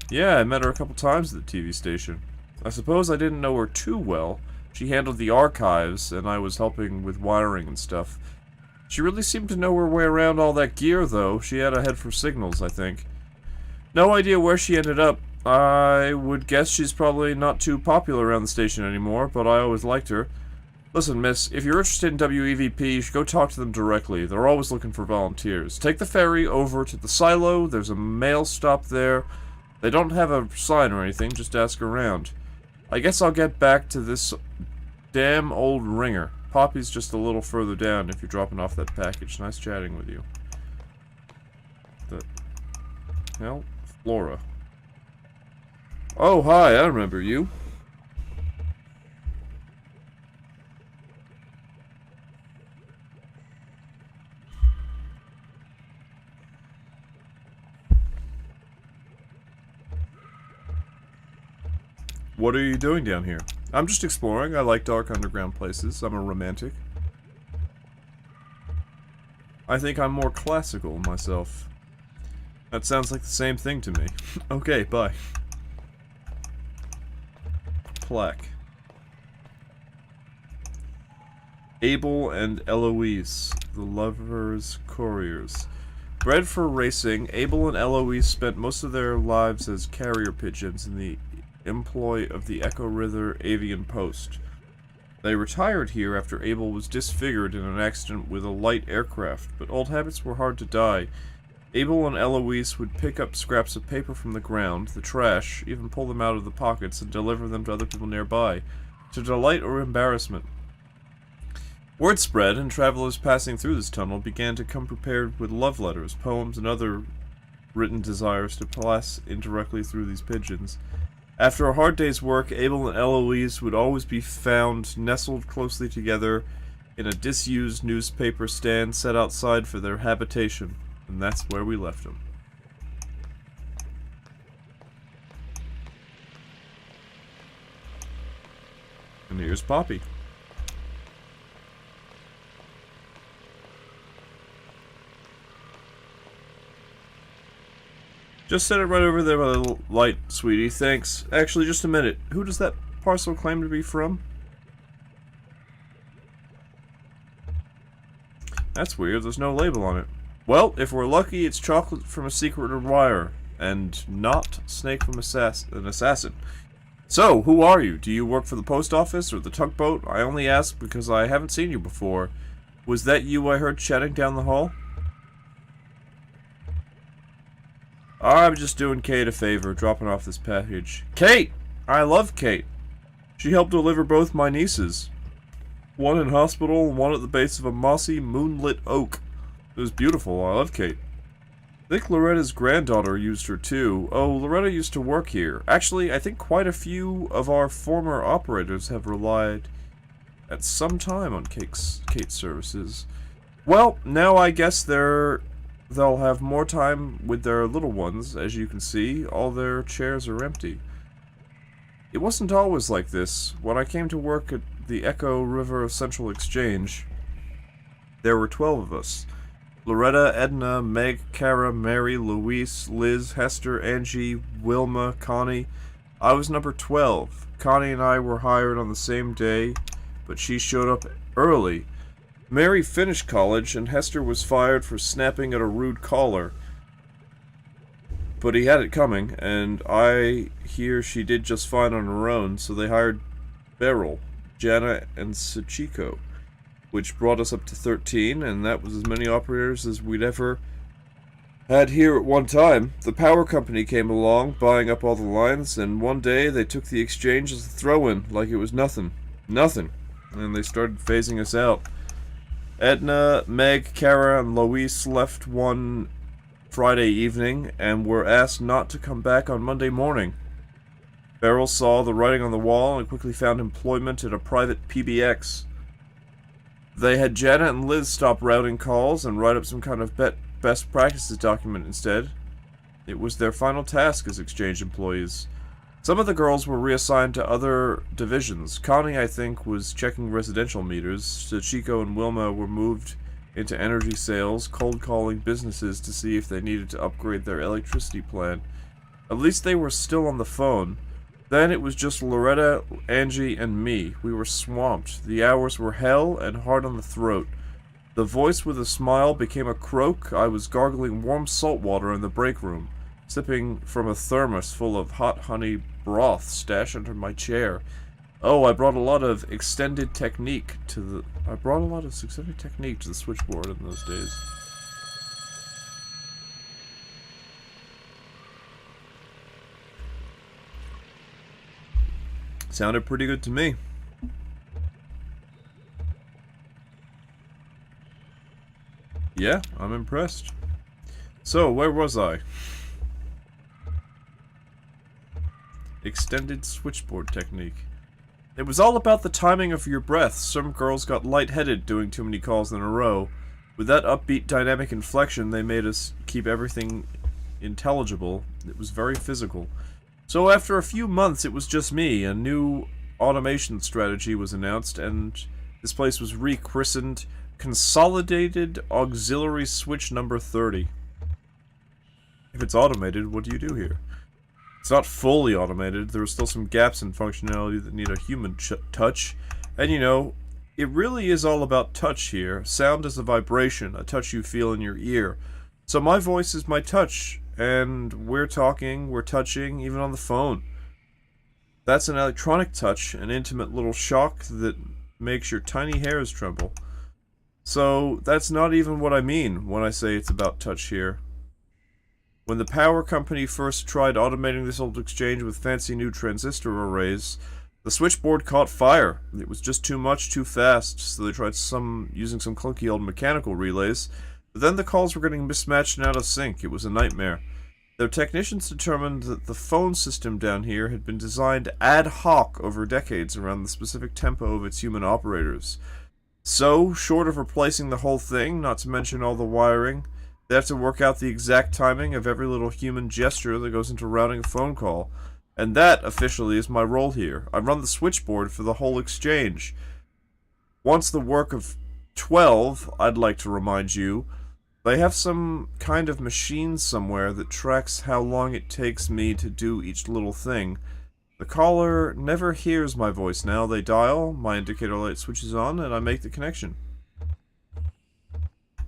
Yeah, I met her a couple times at the TV station. I suppose I didn't know her too well. She handled the archives, and I was helping with wiring and stuff. She really seemed to know her way around all that gear, though. She had a head for signals, I think. No idea where she ended up. I would guess she's probably not too popular around the station anymore, but I always liked her. Listen, miss, if you're interested in WEVP, you should go talk to them directly. They're always looking for volunteers. Take the ferry over to the silo. There's a mail stop there. They don't have a sign or anything, just ask around. I guess I'll get back to this damn old ringer. Poppy's just a little further down if you're dropping off that package. Nice chatting with you. The hell? Flora. Oh, hi, I remember you. What are you doing down here? I'm just exploring. I like dark underground places. I'm a romantic. I think I'm more classical myself. That sounds like the same thing to me. Okay, bye. Plaque. Abel and Eloise, the lovers' couriers. Bred for racing, Abel and Eloise spent most of their lives as carrier pigeons in the employ of the Echo River Avian Post. They retired here after Abel was disfigured in an accident with a light aircraft, but old habits were hard to die. Abel and Eloise would pick up scraps of paper from the ground, the trash, even pull them out of the pockets and deliver them to other people nearby, to delight or embarrassment. Word spread, and travelers passing through this tunnel began to come prepared with love letters, poems, and other written desires to pass indirectly through these pigeons. After a hard day's work, Abel and Eloise would always be found nestled closely together in a disused newspaper stand set outside for their habitation, and that's where we left them. And here's Poppy. Just set it right over there by the light, sweetie. Thanks. Actually, just a minute. Who does that parcel claim to be from? That's weird. There's no label on it. Well, if we're lucky, it's chocolate from a secret wire, and not snake from an assassin. So, who are you? Do you work for the post office or the tugboat? I only ask because I haven't seen you before. Was that you I heard chatting down the hall? I'm just doing Kate a favor, dropping off this package. Kate! I love Kate. She helped deliver both my nieces. One in hospital and one at the base of a mossy, moonlit oak. It was beautiful. I love Kate. I think Loretta's granddaughter used her too. Oh, Loretta used to work here. Actually, I think quite a few of our former operators have relied at some time on Kate's services. Well, now I guess they'll have more time with their little ones. As you can see, all their chairs are empty. It wasn't always like this. When I came to work at the Echo River Central Exchange, there were 12 of us. Loretta, Edna, Meg, Kara, Mary, Louise, Liz, Hester, Angie, Wilma, Connie. I was number 12. Connie and I were hired on the same day, but she showed up early. Mary finished college, and Hester was fired for snapping at a rude caller. But he had it coming, and I hear she did just fine on her own, so they hired Beryl, Jana, and Sachiko, which brought us up to 13, and that was as many operators as we'd ever had here at one time. The power company came along, buying up all the lines, and one day they took the exchange as a throw-in, like it was nothing. Nothing. And they started phasing us out. Edna, Meg, Kara, and Louise left one Friday evening and were asked not to come back on Monday morning. Beryl saw the writing on the wall and quickly found employment at a private PBX. They had Jana and Liz stop routing calls and write up some kind of best practices document instead. It was their final task as exchange employees. Some of the girls were reassigned to other divisions. Connie, I think, was checking residential meters. Sachiko and Wilma were moved into energy sales, cold calling businesses to see if they needed to upgrade their electricity plan. At least they were still on the phone. Then it was just Loretta, Angie, and me. We were swamped. The hours were hell and hard on the throat. The voice with a smile became a croak. I was gargling warm salt water in the break room, sipping from a thermos full of hot honey broth stashed under my chair. Oh, I brought a lot of extended technique to the switchboard in those days. Sounded pretty good to me. Yeah, I'm impressed. So, where was I? Extended switchboard technique. It was all about the timing of your breath. Some girls got lightheaded doing too many calls in a row. With that upbeat dynamic inflection, they made us keep everything intelligible. It was very physical. So after a few months, it was just me. A new automation strategy was announced, and this place was rechristened Consolidated Auxiliary Switch Number 30. If it's automated, what do you do here? It's not fully automated. There are still some gaps in functionality that need a human touch. And you know, it really is all about touch here. Sound is a vibration, a touch you feel in your ear. So my voice is my touch. And we're talking, we're touching, even on the phone. That's an electronic touch, an intimate little shock that makes your tiny hairs tremble. So that's not even what I mean when I say it's about touch here. When the power company first tried automating this old exchange with fancy new transistor arrays, the switchboard caught fire. It was just too much, too fast, so they tried using some clunky old mechanical relays. But then the calls were getting mismatched and out of sync. It was a nightmare. Their technicians determined that the phone system down here had been designed ad hoc over decades around the specific tempo of its human operators. So, short of replacing the whole thing, not to mention all the wiring, they have to work out the exact timing of every little human gesture that goes into routing a phone call. And that, officially, is my role here. I run the switchboard for the whole exchange. Once the work of 12, I'd like to remind you, they have some kind of machine somewhere that tracks how long it takes me to do each little thing. The caller never hears my voice now. They dial, my indicator light switches on, and I make the connection.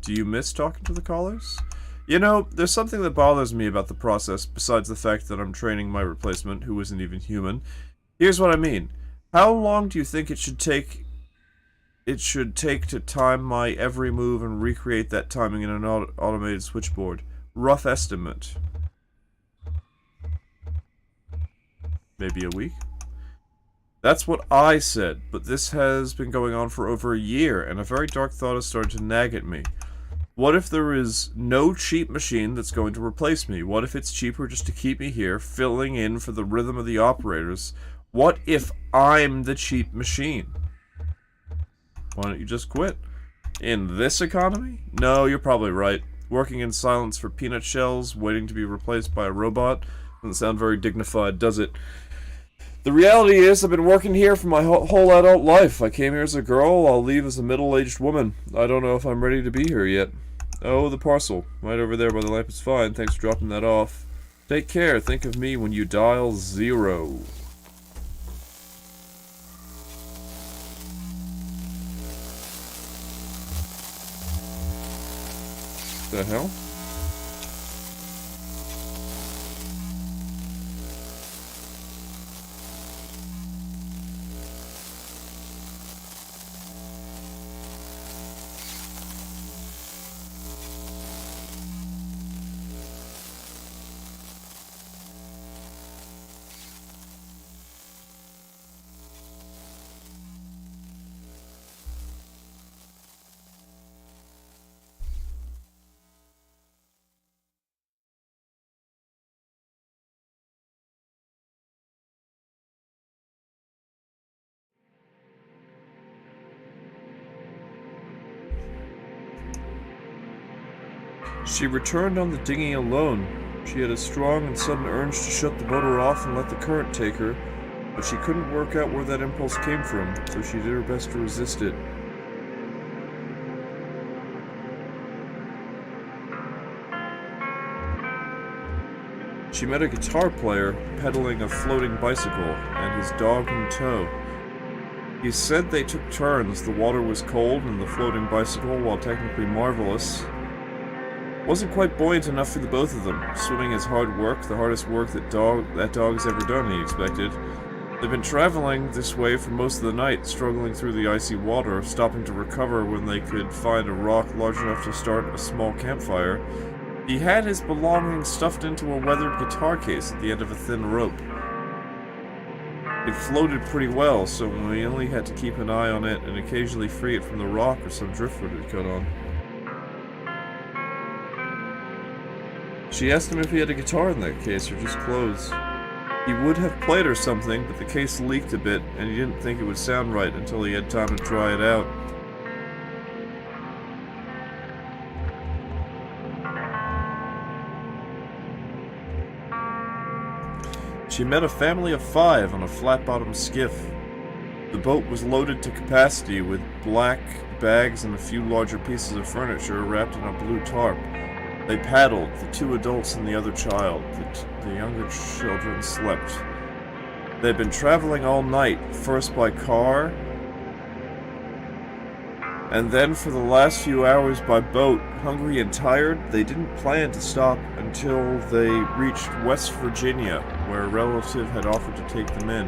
Do you miss talking to the callers? You know, there's something that bothers me about the process, besides the fact that I'm training my replacement, who isn't even human. Here's what I mean. How long do you think it should take to time my every move and recreate that timing in an automated switchboard? Rough estimate. Maybe a week? That's what I said, but this has been going on for over a year, and a very dark thought has started to nag at me. What if there is no cheap machine that's going to replace me? What if it's cheaper just to keep me here, filling in for the rhythm of the operators? What if I'm the cheap machine? Why don't you just quit? In this economy? No, you're probably right. Working in silence for peanut shells, waiting to be replaced by a robot, doesn't sound very dignified, does it? The reality is, I've been working here for my whole adult life. I came here as a girl, I'll leave as a middle-aged woman. I don't know if I'm ready to be here yet. Oh, the parcel. Right over there by the lamp is fine. Thanks for dropping that off. Take care. Think of me when you dial 0. The hell? She returned on the dinghy alone. She had a strong and sudden urge to shut the motor off and let the current take her, but she couldn't work out where that impulse came from, so she did her best to resist it. She met a guitar player pedaling a floating bicycle, and his dog in tow. He said they took turns. The water was cold, and the floating bicycle, while technically marvelous, wasn't quite buoyant enough for the both of them. Swimming is hard work, the hardest work that dog's ever done, he expected. They've been traveling this way for most of the night, struggling through the icy water, stopping to recover when they could find a rock large enough to start a small campfire. He had his belongings stuffed into a weathered guitar case at the end of a thin rope. It floated pretty well, so we only had to keep an eye on it and occasionally free it from the rock or some driftwood it caught on. She asked him if he had a guitar in that case or just clothes. He would have played her something, but the case leaked a bit, and he didn't think it would sound right until he had time to try it out. She met a family of 5 on a flat-bottomed skiff. The boat was loaded to capacity with black bags and a few larger pieces of furniture wrapped in a blue tarp. They paddled, the 2 adults and the other child. The younger children slept. They'd been traveling all night, first by car, and then for the last few hours by boat. Hungry and tired, they didn't plan to stop until they reached West Virginia, where a relative had offered to take them in.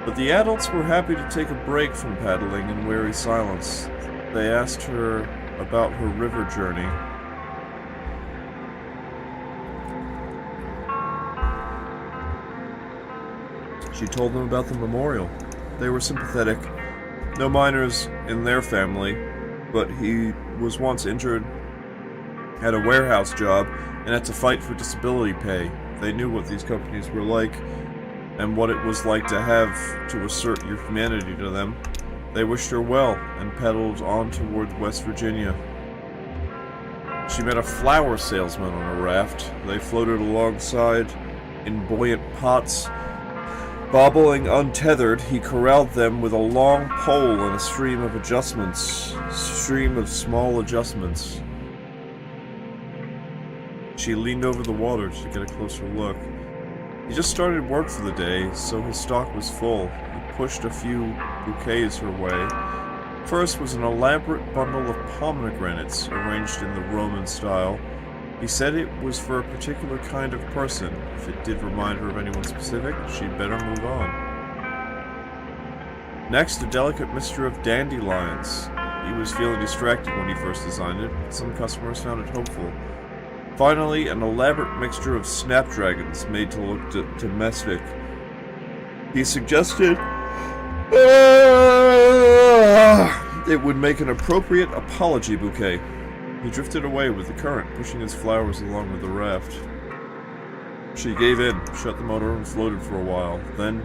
But the adults were happy to take a break from paddling in wary silence. They asked her about her river journey. She told them about the memorial. They were sympathetic. No miners in their family, but he was once injured, had a warehouse job, and had to fight for disability pay. They knew what these companies were like, and what it was like to have to assert your humanity to them. They wished her well, and pedaled on toward West Virginia. She met a flower salesman on a raft. They floated alongside in buoyant pots. Bobbling untethered, he corralled them with a long pole and a stream of small adjustments. She leaned over the water to get a closer look. He just started work for the day, so his stock was full. He pushed a few bouquets her way. First was an elaborate bundle of pomegranates arranged in the Roman style. He said it was for a particular kind of person. If it did remind her of anyone specific, she'd better move on. Next, a delicate mixture of dandelions. He was feeling distracted when he first designed it, but some customers found it hopeful. Finally, an elaborate mixture of snapdragons made to look domestic. He suggested it would make an appropriate apology bouquet. He drifted away with the current, pushing his flowers along with the raft. She gave in, shut the motor, and floated for a while. Then,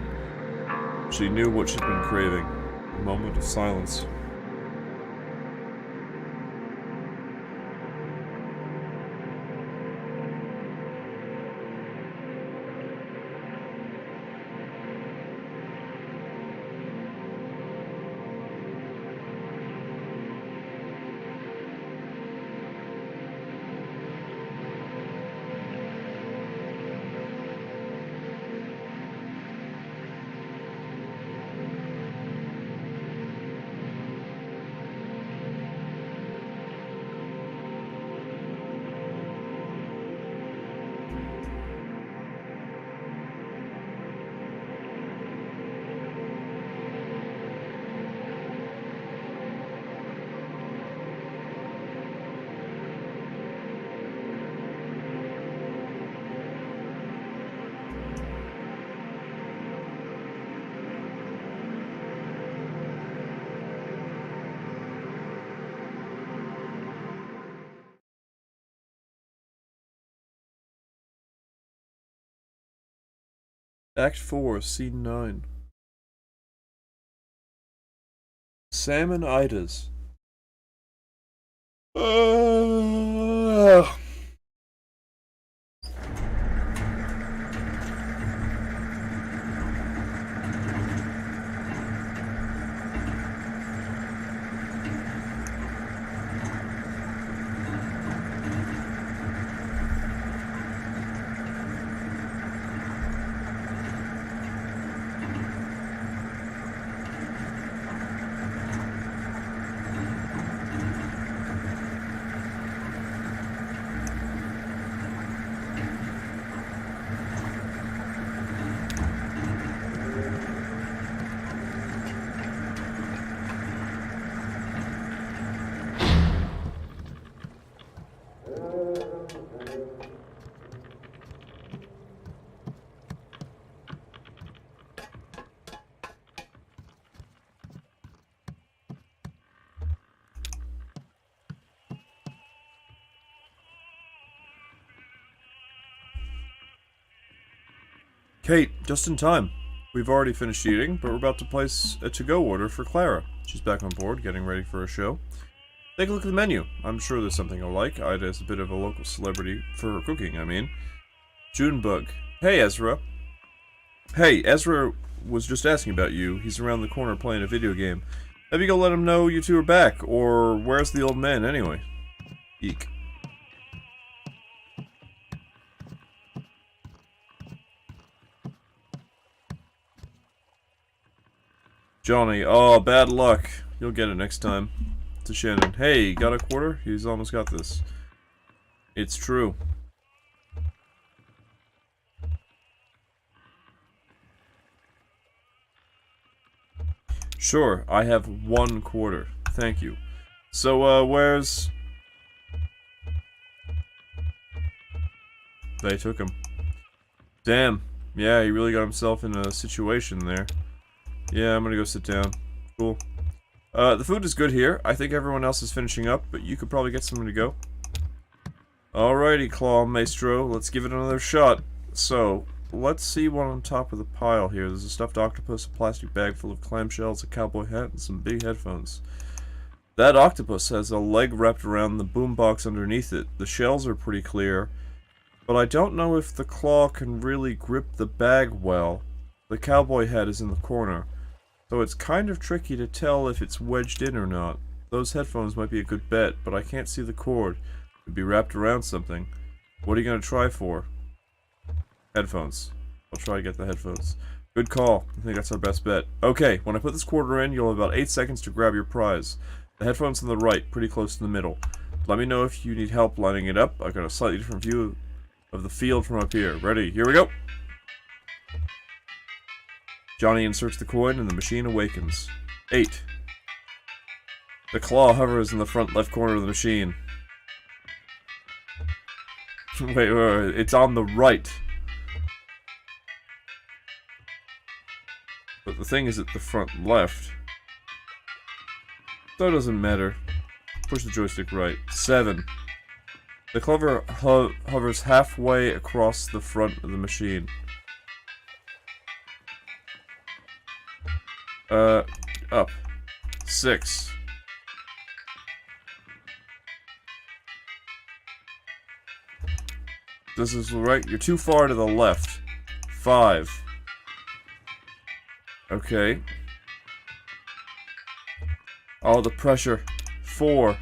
she knew what she'd been craving. A moment of silence. Act 4, Scene 9. Sam and Ida's. Kate, just in time. We've already finished eating, but we're about to place a to-go order for Clara. She's back on board, getting ready for a show. Take a look at the menu. I'm sure there's something you'll like. Ida is a bit of a local celebrity, for her cooking, I mean. Junebug. Hey, Ezra. Hey, Ezra was just asking about you. He's around the corner playing a video game. Maybe go let him know you two are back, or where's the old man anyway? Eek. Johnny, oh, bad luck. You'll get it next time. To Shannon. Hey, got a quarter? He's almost got this. It's true. Sure, I have 1 quarter. Thank you. So, where's... They took him. Damn. Yeah, he really got himself in a situation there. Yeah, I'm gonna go sit down. Cool. The food is good here. I think everyone else is finishing up, but you could probably get someone to go. Alrighty, Claw Maestro. Let's give it another shot. So, let's see what on top of the pile here. There's a stuffed octopus, a plastic bag full of clamshells, a cowboy hat, and some big headphones. That octopus has a leg wrapped around the boombox underneath it. The shells are pretty clear, but I don't know if the claw can really grip the bag well. The cowboy hat is in the corner, so it's kind of tricky to tell if it's wedged in or not. Those headphones might be a good bet, but I can't see the cord. It'd be wrapped around something. What are you gonna try for? Headphones. I'll try to get the headphones. Good call. I think that's our best bet. Okay, when I put this quarter in, you'll have about 8 seconds to grab your prize. The headphones on the right, pretty close to the middle. Let me know if you need help lining it up. I've got a slightly different view of the field from up here. Ready? Here we go! Johnny inserts the coin and the machine awakens. 8. The claw hovers in the front left corner of the machine. Wait, it's on the right. But the thing is at the front left. So it doesn't matter. Push the joystick right. 7. The clover hovers halfway across the front of the machine. Up. 6. This is right. You're too far to the left. 5. Okay. Oh, the pressure. 4.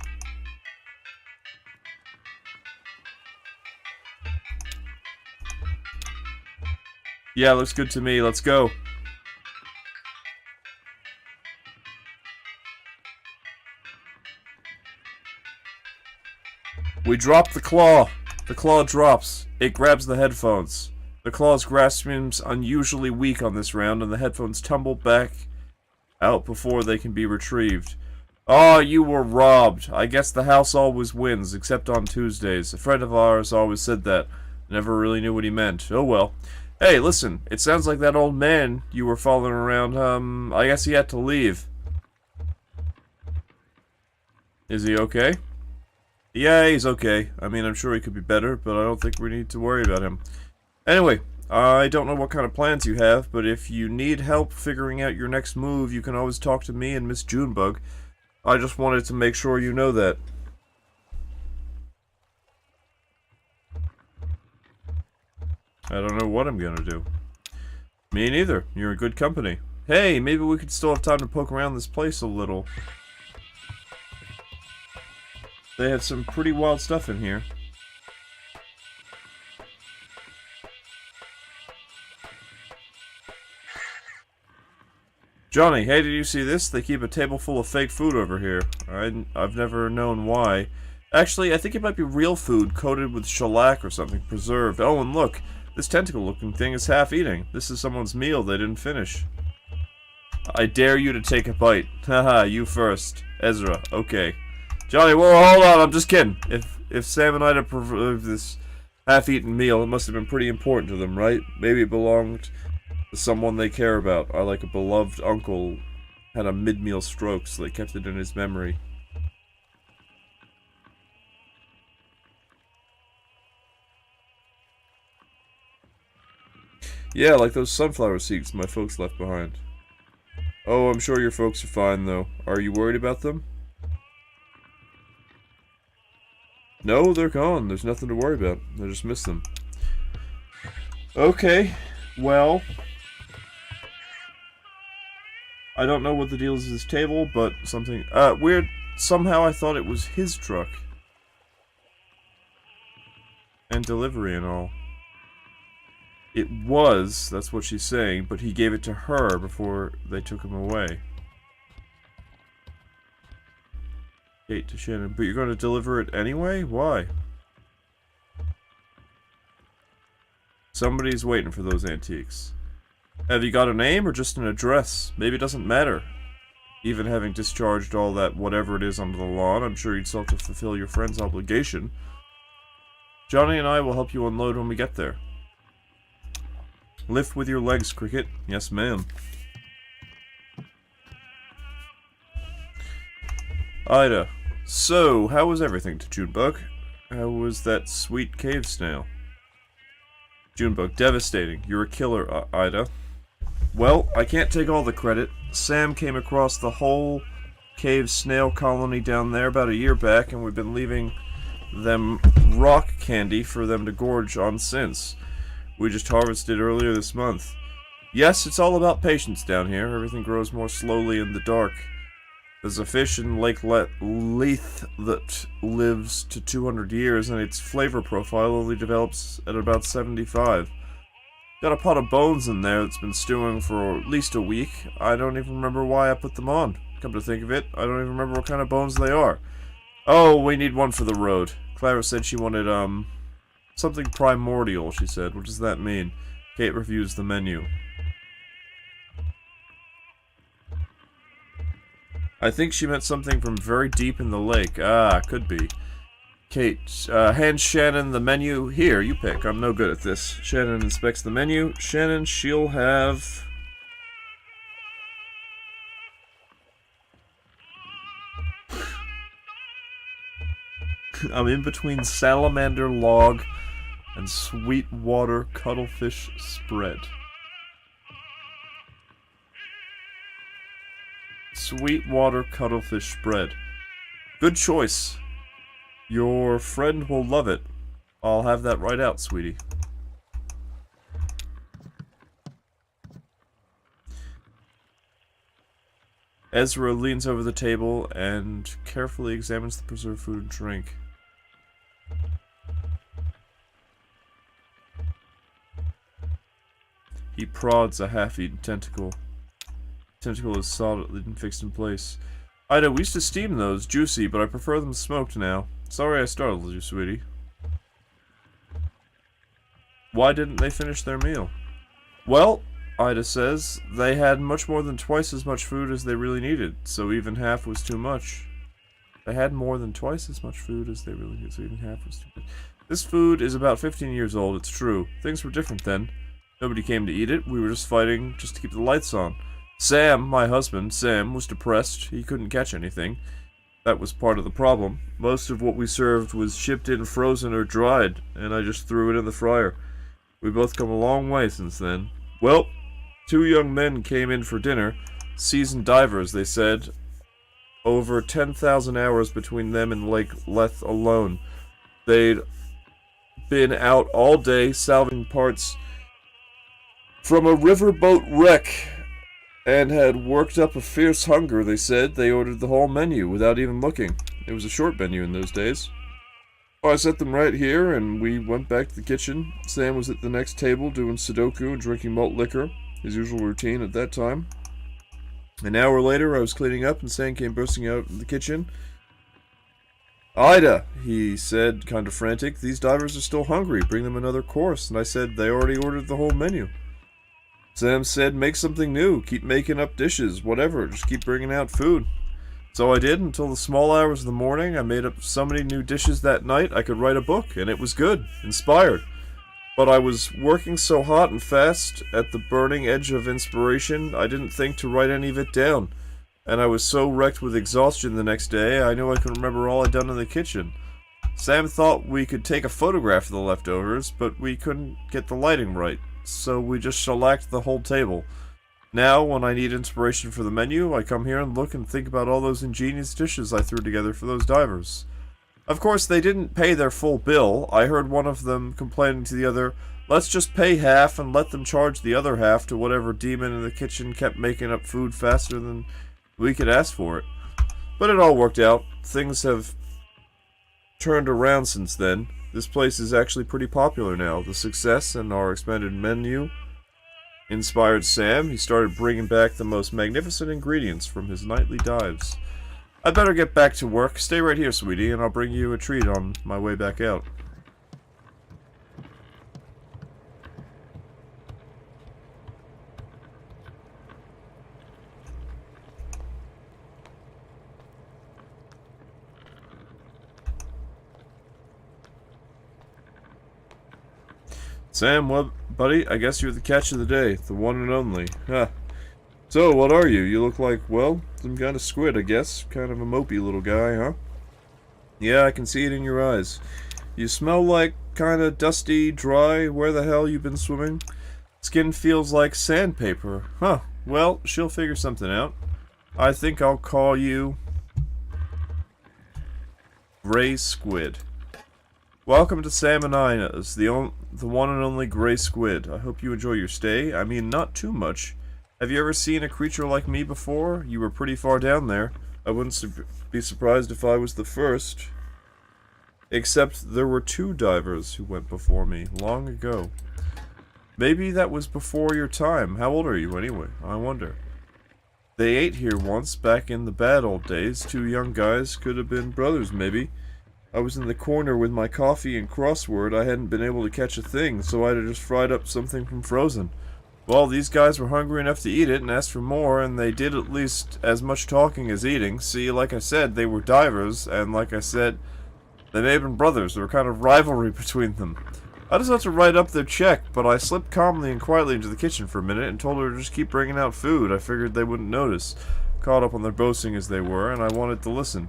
Yeah, looks good to me. Let's go. We drop the claw. The claw drops. It grabs the headphones. The claw's grasp seems unusually weak on this round, and the headphones tumble back out before they can be retrieved. Oh, you were robbed. I guess the house always wins, except on Tuesdays. A friend of ours always said that. Never really knew what he meant. Oh well. Hey, listen. It sounds like that old man you were following around, I guess he had to leave. Is he okay? Yeah, he's okay. I mean, I'm sure he could be better, but I don't think we need to worry about him. Anyway, I don't know what kind of plans you have, but if you need help figuring out your next move, you can always talk to me and Miss Junebug. I just wanted to make sure you know that. I don't know what I'm gonna do. Me neither. You're in good company. Hey, maybe we could still have time to poke around this place a little. They have some pretty wild stuff in here. Johnny, hey, did you see this? They keep a table full of fake food over here. I've never known why. Actually, I think it might be real food coated with shellac or something, preserved. Oh, and look, this tentacle-looking thing is half-eating. This is someone's meal they didn't finish. I dare you to take a bite. Haha, you first. Ezra, okay. Johnny, whoa, hold on, I'm just kidding. If Sam and Ida preserved this half-eaten meal, it must have been pretty important to them, right? Maybe it belonged to someone they care about, or like a beloved uncle had a mid-meal stroke, so they kept it in his memory. Yeah, like those sunflower seeds my folks left behind. Oh, I'm sure your folks are fine, though. Are you worried about them? No, they're gone. There's nothing to worry about. I just miss them. Okay, well... I don't know what the deal is with this table, but something... weird. Somehow I thought it was his truck. And delivery and all. It was, that's what she's saying, but he gave it to her before they took him away. Kate to Shannon, but you're going to deliver it anyway? Why? Somebody's waiting for those antiques. Have you got a name or just an address? Maybe it doesn't matter. Even having discharged all that whatever it is under the lawn, I'm sure you'd still have to fulfill your friend's obligation. Johnny and I will help you unload when we get there. Lift with your legs, Cricket. Yes, ma'am. Ida. So, how was everything to Junebug? How was that sweet cave snail? Junebug. Devastating. You're a killer, Ida. Well, I can't take all the credit. Sam came across the whole cave snail colony down there about a year back, and we've been leaving them rock candy for them to gorge on since. We just harvested earlier this month. Yes, it's all about patience down here. Everything grows more slowly in the dark. There's a fish in Lake Leith that lives to 200 years, and its flavor profile only develops at about 75. Got a pot of bones in there that's been stewing for at least a week. I don't even remember why I put them on. Come to think of it, I don't even remember what kind of bones they are. Oh, we need one for the road. Clara said she wanted, something primordial, she said. What does that mean? Kate reviews the menu. I think she meant something from very deep in the lake. Ah, could be. Kate, hand Shannon the menu. Here, you pick. I'm no good at this. Shannon inspects the menu. Shannon, she'll have... I'm in between salamander log and sweetwater cuttlefish spread. Sweetwater cuttlefish spread. Good choice. Your friend will love it. I'll have that right out, sweetie. Ezra leans over the table and carefully examines the preserved food and drink. He prods a half-eaten tentacle. Tentacle is solidly fixed in place. Ida, we used to steam those, juicy, but I prefer them smoked now. Sorry I startled you, sweetie. Why didn't they finish their meal? Well, Ida says, they had much more than twice as much food as they really needed, so even half was too much. They had more than twice as much food as they really needed, so even half was too much. This food is about 15 years old, it's true. Things were different then. Nobody came to eat it, we were just fighting just to keep the lights on. Sam, my husband, Sam, was depressed. He couldn't catch anything. That was part of the problem. Most of what we served was shipped in frozen or dried, and I just threw it in the fryer. We both come a long way since then. Well, two young men came in for dinner. Seasoned divers, they said. Over 10,000 hours between them and Lake Leth alone. They'd been out all day salving parts from a riverboat wreck and had worked up a fierce hunger, they said. They ordered the whole menu without even looking. It was a short menu in those days. I set them right here, and we went back to the kitchen. Sam was at the next table doing Sudoku and drinking malt liquor, his usual routine at that time. An hour later, I was cleaning up, and Sam came bursting out of the kitchen. "Ida," he said, kind of frantic, "these divers are still hungry. Bring them another course." And I said, "They already ordered the whole menu." Sam said, "Make something new. Keep making up dishes. Whatever. Just keep bringing out food." So I did until the small hours of the morning. I made up so many new dishes that night I could write a book, and it was good, inspired. But I was working so hot and fast at the burning edge of inspiration, I didn't think to write any of it down. And I was so wrecked with exhaustion the next day, I knew I could remember all I'd done in the kitchen. Sam thought we could take a photograph of the leftovers, but we couldn't get the lighting right, so we just shellacked the whole table. Now, when I need inspiration for the menu, I come here and look and think about all those ingenious dishes I threw together for those divers. Of course, they didn't pay their full bill. I heard one of them complaining to the other, "Let's just pay half and let them charge the other half to whatever demon in the kitchen kept making up food faster than we could ask for it." But it all worked out. Things have turned around since then. This place is actually pretty popular now. The success and our expanded menu inspired Sam. He started bringing back the most magnificent ingredients from his nightly dives. I'd better get back to work. Stay right here, sweetie, and I'll bring you a treat on my way back out. Sam, well, buddy, I guess you're the catch of the day. The one and only. Huh. So, what are you? You look like, well, some kind of squid, I guess. Kind of a mopey little guy, huh? Yeah, I can see it in your eyes. You smell like kinda dusty, dry. Where the hell you been swimming? Skin feels like sandpaper. Huh. Well, she'll figure something out. I think I'll call you Gray Squid. Welcome to Sam and Ina's, the one and only Gray Squid. I hope you enjoy your stay. I mean, not too much. Have you ever seen a creature like me before? You were pretty far down there. I wouldn't be surprised if I was the first. Except there were two divers who went before me, long ago. Maybe that was before your time. How old are you, anyway? I wonder. They ate here once, back in the bad old days. Two young guys, could have been brothers, maybe. I was in the corner with my coffee and crossword. I hadn't been able to catch a thing, so I'd have just fried up something from Frozen. Well, these guys were hungry enough to eat it and asked for more, and they did at least as much talking as eating. See, like I said, they were divers, and like I said, they may have been brothers. There were kind of rivalry between them. I just had to write up their check, but I slipped calmly and quietly into the kitchen for a minute and told her to just keep bringing out food. I figured they wouldn't notice, caught up on their boasting as they were, and I wanted to listen.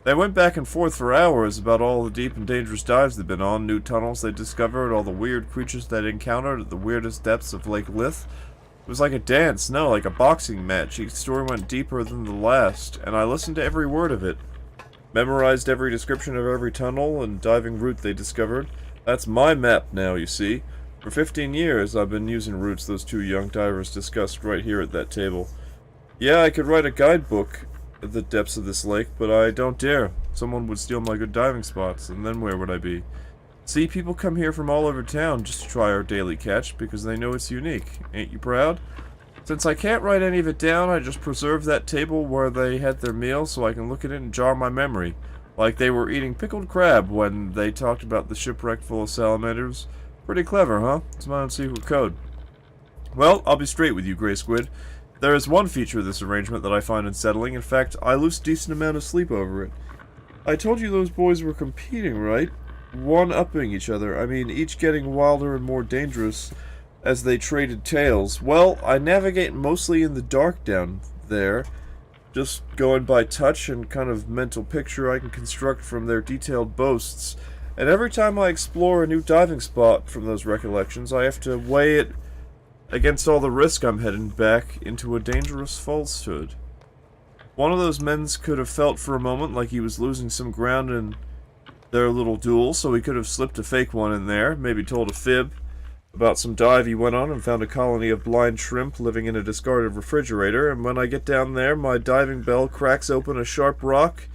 They went back and forth for hours about all the deep and dangerous dives they'd been on, new tunnels they discovered, all the weird creatures they'd encountered at the weirdest depths of Lake Lith. It was like a dance, no, like a boxing match. Each story went deeper than the last, and I listened to every word of it. Memorized every description of every tunnel and diving route they discovered. That's my map now, you see. For 15 years, I've been using routes those two young divers discussed right here at that table. Yeah, I could write a guidebook at the depths of this lake, but I don't dare. Someone would steal my good diving spots, and then where would I be? See, people come here from all over town just to try our daily catch, because they know it's unique. Ain't you proud? Since I can't write any of it down, I just preserve that table where they had their meal so I can look at it and jar my memory. Like they were eating pickled crab when they talked about the shipwreck full of salamanders. Pretty clever, huh? It's my own secret code. Well, I'll be straight with you, Gray Squid. There is one feature of this arrangement that I find unsettling. In fact, I lose a decent amount of sleep over it. I told you those boys were competing, right? One-upping each other. I mean, each getting wilder and more dangerous as they traded tales. Well, I navigate mostly in the dark down there, just going by touch and kind of mental picture I can construct from their detailed boasts, And every time I explore a new diving spot from those recollections, I have to weigh it against all the risk I'm heading back into a dangerous falsehood. One of those men could have felt for a moment like he was losing some ground in their little duel, so he could have slipped a fake one in there, maybe told a fib about some dive he went on and found a colony of blind shrimp living in a discarded refrigerator, and when I get down there, my diving bell cracks open a sharp rock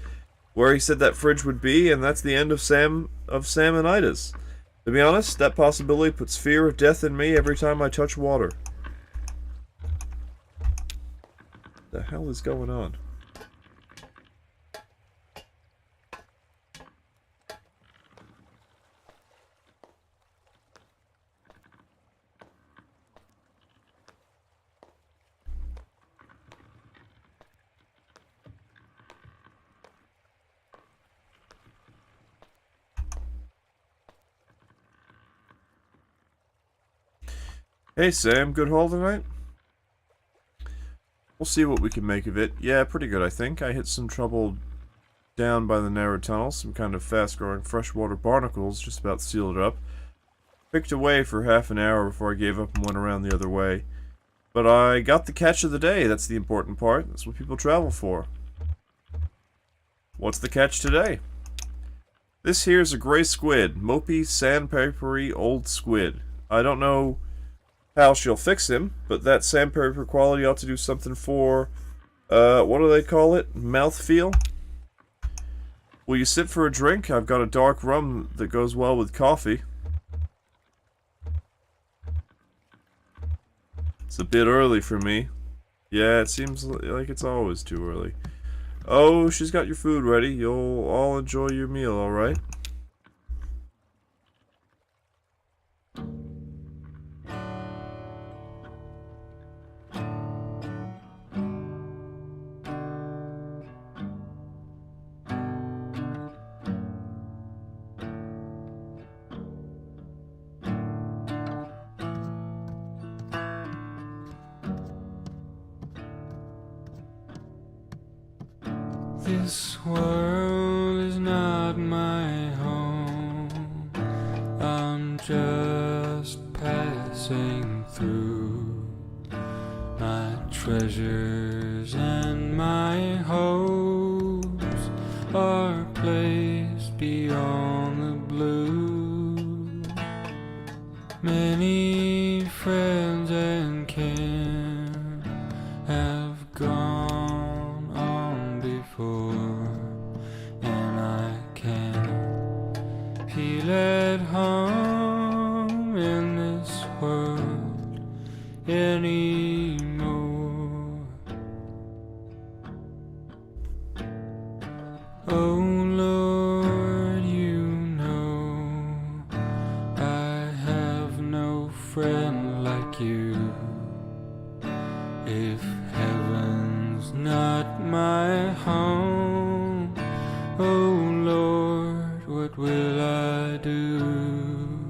where he said that fridge would be, and that's the end of Salmonitis. To be honest, that possibility puts fear of death in me every time I touch water. What the hell is going on? Hey Sam, good haul tonight? We'll see what we can make of it. Yeah, pretty good I think. I hit some trouble down by the narrow tunnel. Some kind of fast-growing freshwater barnacles just about sealed it up. Picked away for half an hour before I gave up and went around the other way. But I got the catch of the day, that's the important part. That's what people travel for. What's the catch today? This here's a gray squid. Mopey, sandpapery, old squid. I don't know how she'll fix him, but that sandpaper quality ought to do something for, what do they call it? Mouthfeel? Will you sit for a drink? I've got a dark rum that goes well with coffee. It's a bit early for me. Yeah, it seems like it's always too early. Oh, she's got your food ready. You'll all enjoy your meal, alright? This world is not my home. I'm just passing through. My treasures and my hopes are placed beyond the blue. Many friends and kin have gone on before, and I can't feel at home in this world anymore. Oh Lord, you know I have no friend like you. If heaven's not my home, oh Lord, what will I do?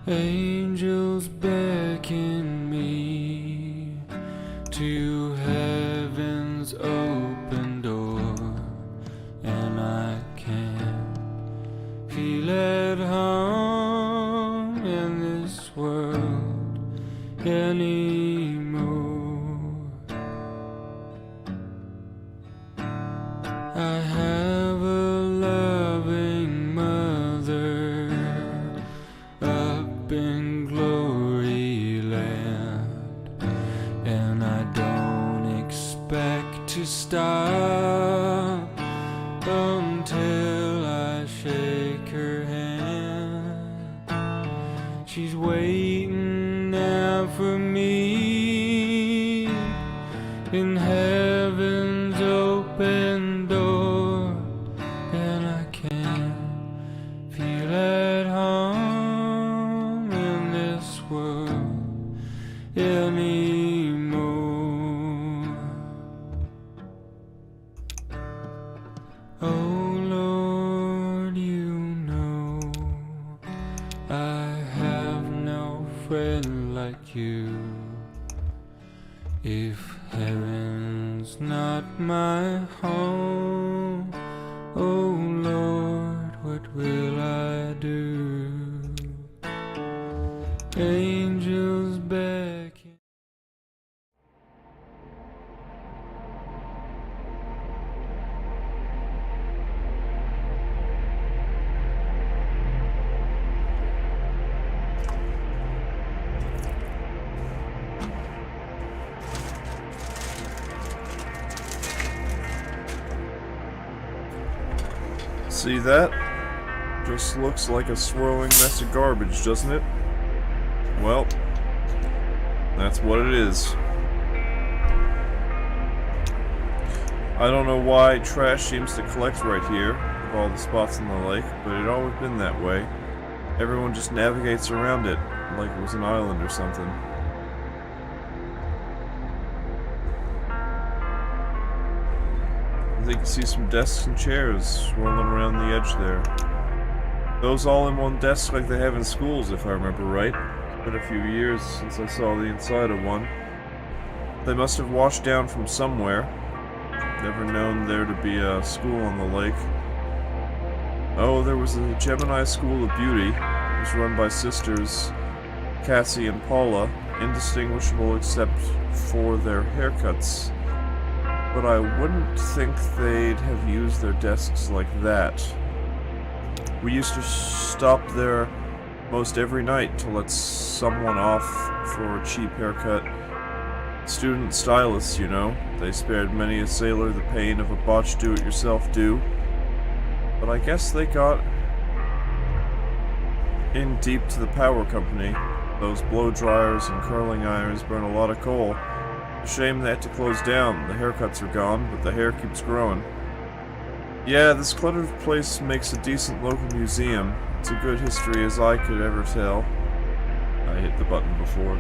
Angels beckon me to heaven's open door, and I can't feel at home in this world anymore. I have a loving mother up in glory land, and I don't expect to stop until I shake her hand. She's waiting now for me in heaven's open door, and I can't feel at home in this world anymore. Oh Lord, you know I have no friend like you. If heaven's not my home, oh Lord, what will I do? Angels beckon. See that? Just looks like a swirling mess of garbage, doesn't it? Well, that's what it is. I don't know why trash seems to collect right here, of all the spots in the lake, but it's always been that way. Everyone just navigates around it, like it was an island or something. I think you see some desks and chairs swirling around the edge there. Those all in one desk like they have in schools, if I remember right. It's been a few years since I saw the inside of one. They must have washed down from somewhere. Never known there to be a school on the lake. Oh, there was a Gemini School of Beauty. It was run by sisters Cassie and Paula, indistinguishable except for their haircuts. But I wouldn't think they'd have used their desks like that. We used to stop there most every night to let someone off for a cheap haircut. Student stylists, you know. They spared many a sailor the pain of a botched do-it-yourself do. But I guess they got in deep to the power company. Those blow dryers and curling irons burn a lot of coal. A shame they had to close down. The haircuts are gone, but the hair keeps growing. Yeah, this cluttered place makes a decent local museum. It's a good history as I could ever tell. I hit the button before.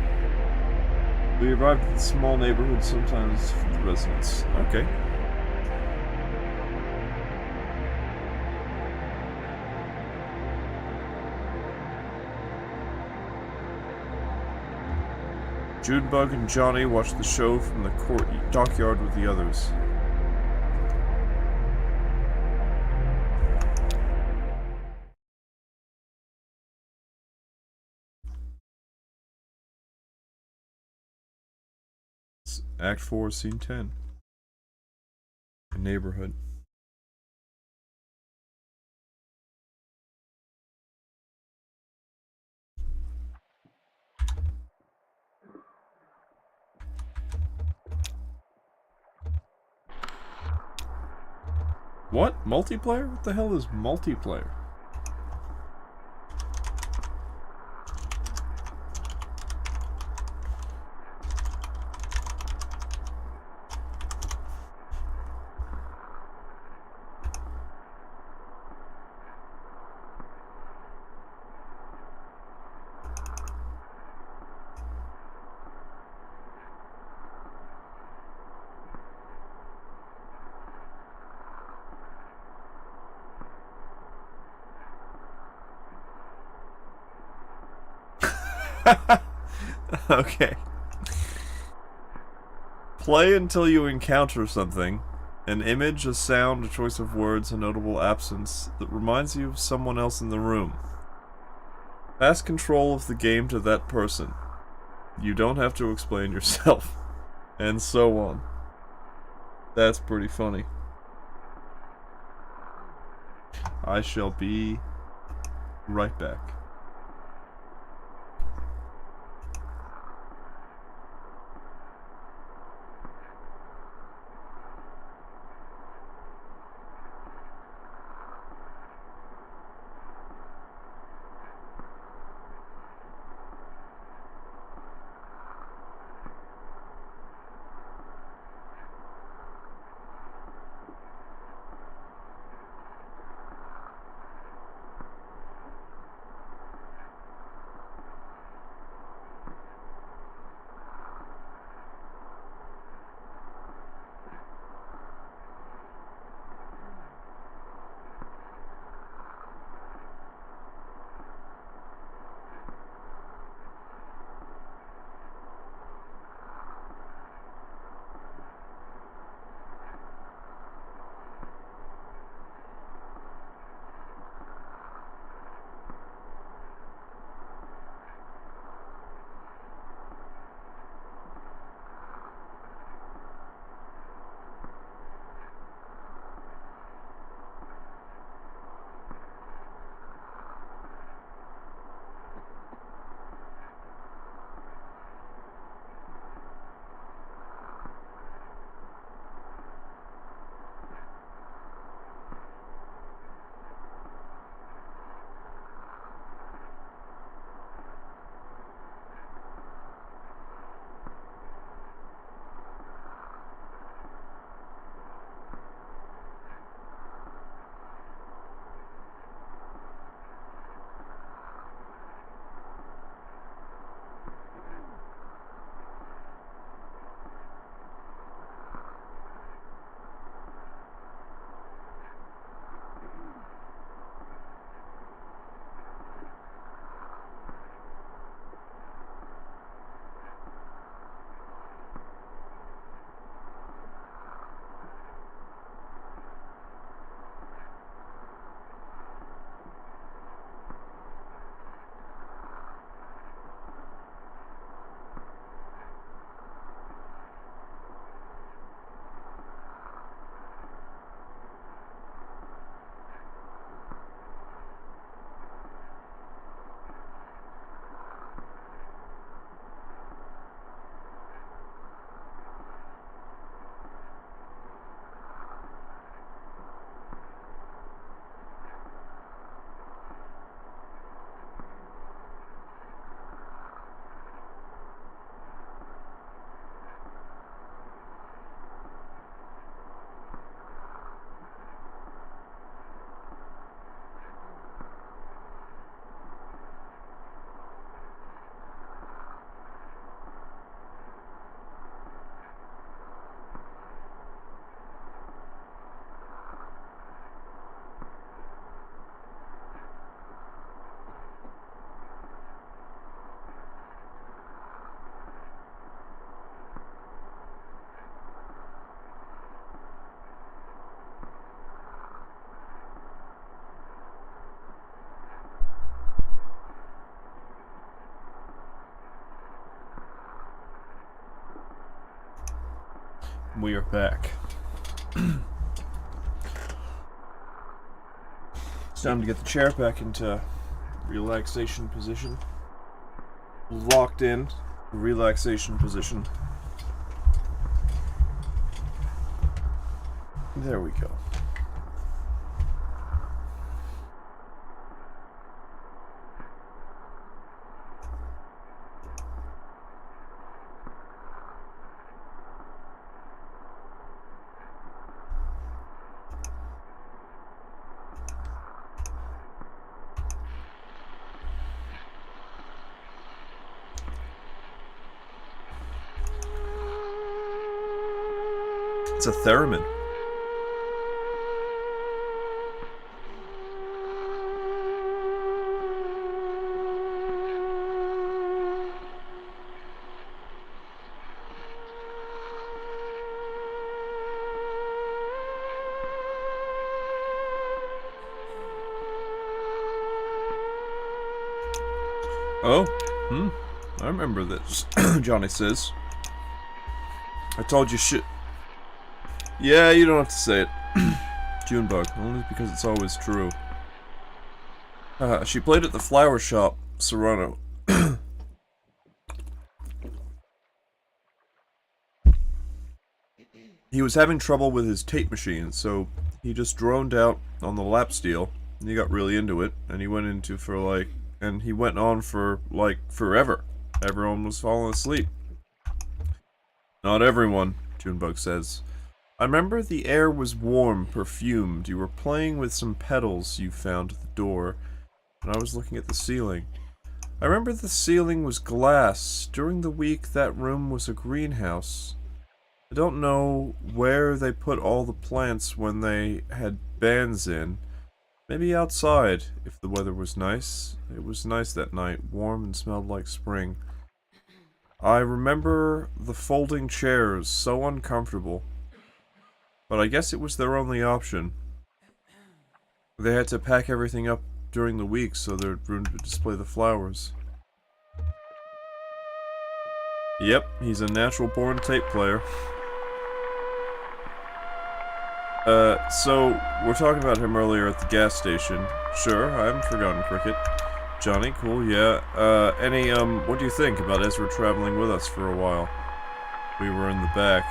We arrived at the small neighborhood sometimes for the residents. Okay. Junebug and Johnny watched the show from the dockyard with the others. Act 4, Scene 10. A neighborhood. What? Multiplayer? What the hell is multiplayer? Okay. Play until you encounter something. An image, a sound, a choice of words, a notable absence that reminds you of someone else in the room. Pass control of the game to that person. You don't have to explain yourself. And so on. That's pretty funny. I shall be right back. We are back. It's time to get the chair back into relaxation position. Locked in, relaxation position. There we go. It's a theremin. Oh, I remember this, Johnny says. I told you shit. Yeah, you don't have to say it. Junebug, only because it's always true. She played at the flower shop, Serrano. He was having trouble with his tape machine, so he just droned out on the lap steel, and he got really into it, and he went on for, forever. Everyone was falling asleep. Not everyone, Junebug says. I remember the air was warm, perfumed. You were playing with some petals you found at the door, and I was looking at the ceiling. I remember the ceiling was glass. During the week, that room was a greenhouse. I don't know where they put all the plants when they had bands in. Maybe outside, if the weather was nice. It was nice that night, warm and smelled like spring. I remember the folding chairs, so uncomfortable. But I guess it was their only option. They had to pack everything up during the week so there was room to display the flowers. Yep, he's a natural-born tape player. So, we're talking about him earlier at the gas station. Sure, I haven't forgotten Cricket. Johnny, cool, yeah. What do you think about Ezra traveling with us for a while? We were in the back.